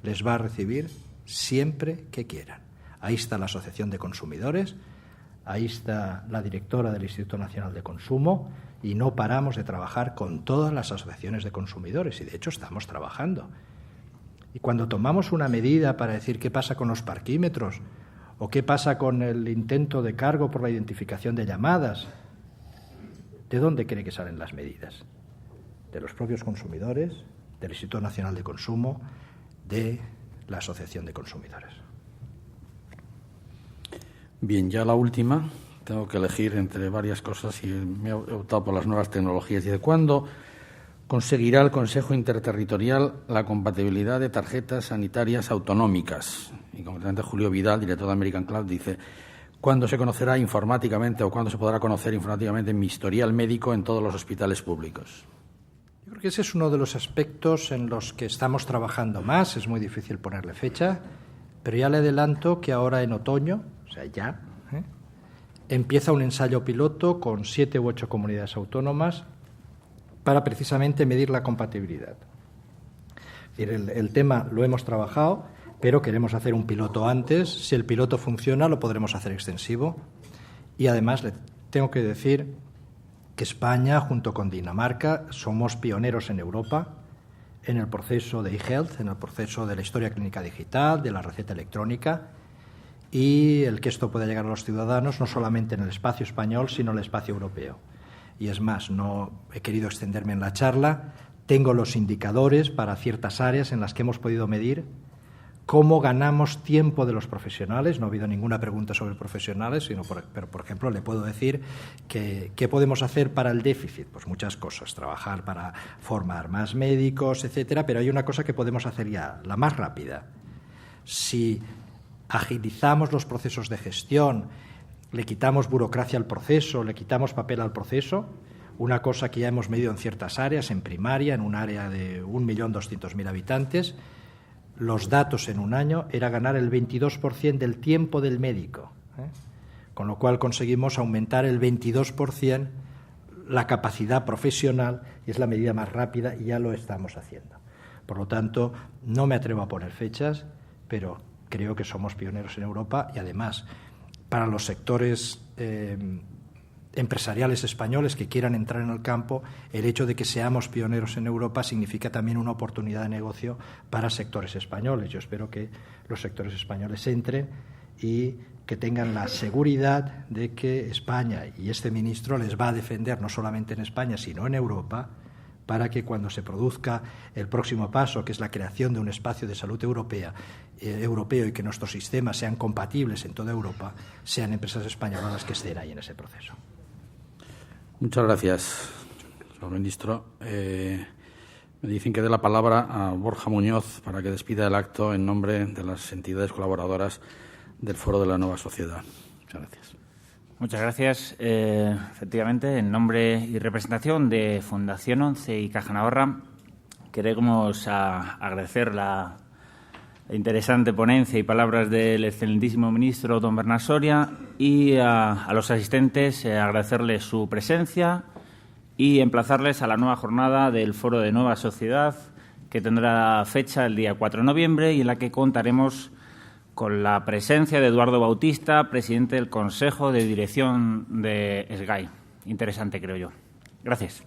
les va a recibir siempre que quieran. Ahí está la Asociación de Consumidores, ahí está la directora del Instituto Nacional de Consumo y no paramos de trabajar con todas las asociaciones de consumidores y, de hecho, estamos trabajando. Y cuando tomamos una medida para decir qué pasa con los parquímetros o qué pasa con el intento de cargo por la identificación de llamadas, ¿de dónde cree que salen las medidas? De los propios consumidores, del Instituto Nacional de Consumo, de la Asociación de Consumidores. Bien, ya la última. Tengo que elegir entre varias cosas y me he optado por las nuevas tecnologías. ¿Y de cuándo conseguirá el Consejo Interterritorial la compatibilidad de tarjetas sanitarias autonómicas? Y concretamente Julio Vidal, director de American Cloud, dice: ¿cuándo se conocerá informáticamente o cuándo se podrá conocer informáticamente mi historial médico en todos los hospitales públicos? Yo creo que ese es uno de los aspectos en los que estamos trabajando más. Es muy difícil ponerle fecha, pero ya le adelanto que ahora en otoño, o sea, ya, empieza un ensayo piloto con 7 u 8 comunidades autónomas para precisamente medir la compatibilidad. Es decir, el tema lo hemos trabajado, pero queremos hacer un piloto antes. Si el piloto funciona, lo podremos hacer extensivo. Y además le tengo que decir que España, junto con Dinamarca, somos pioneros en Europa en el proceso de e-health, en el proceso de la historia clínica digital, de la receta electrónica, y el que esto pueda llegar a los ciudadanos no solamente en el espacio español, sino en el espacio europeo. Y es más, no he querido extenderme en la charla, tengo los indicadores para ciertas áreas en las que hemos podido medir cómo ganamos tiempo de los profesionales. No ha habido ninguna pregunta sobre profesionales, pero, por ejemplo, le puedo decir que qué podemos hacer para el déficit. Pues muchas cosas, trabajar para formar más médicos, etcétera, pero hay una cosa que podemos hacer ya, la más rápida. Si agilizamos los procesos de gestión, le quitamos burocracia al proceso, le quitamos papel al proceso, una cosa que ya hemos medido en ciertas áreas, en primaria, en un área de 1.200.000 habitantes, los datos en un año era ganar el 22% del tiempo del médico, con lo cual conseguimos aumentar el 22% la capacidad profesional y es la medida más rápida y ya lo estamos haciendo. Por lo tanto, no me atrevo a poner fechas, pero creo que somos pioneros en Europa y además para los sectores empresariales españoles que quieran entrar en el campo, el hecho de que seamos pioneros en Europa significa también una oportunidad de negocio para sectores españoles. Yo espero que los sectores españoles entren y que tengan la seguridad de que España y este ministro les va a defender no solamente en España, sino en Europa, para que cuando se produzca el próximo paso, que es la creación de un espacio de salud europeo y que nuestros sistemas sean compatibles en toda Europa, sean empresas españolas las que estén ahí en ese proceso. Muchas gracias, señor ministro. Me dicen que dé la palabra a Borja Muñoz para que despida el acto en nombre de las entidades colaboradoras del Foro de la Nueva Sociedad. Muchas gracias. Muchas gracias. Efectivamente, en nombre y representación de Fundación 11 y Caja Navarra, queremos agradecer la interesante ponencia y palabras del excelentísimo ministro don Bernat Soria y a los asistentes agradecerles su presencia y emplazarles a la nueva jornada del Foro de Nueva Sociedad, que tendrá fecha el día 4 de noviembre y en la que contaremos con la presencia de Eduardo Bautista, presidente del Consejo de Dirección de SGAI. Interesante, creo yo. Gracias.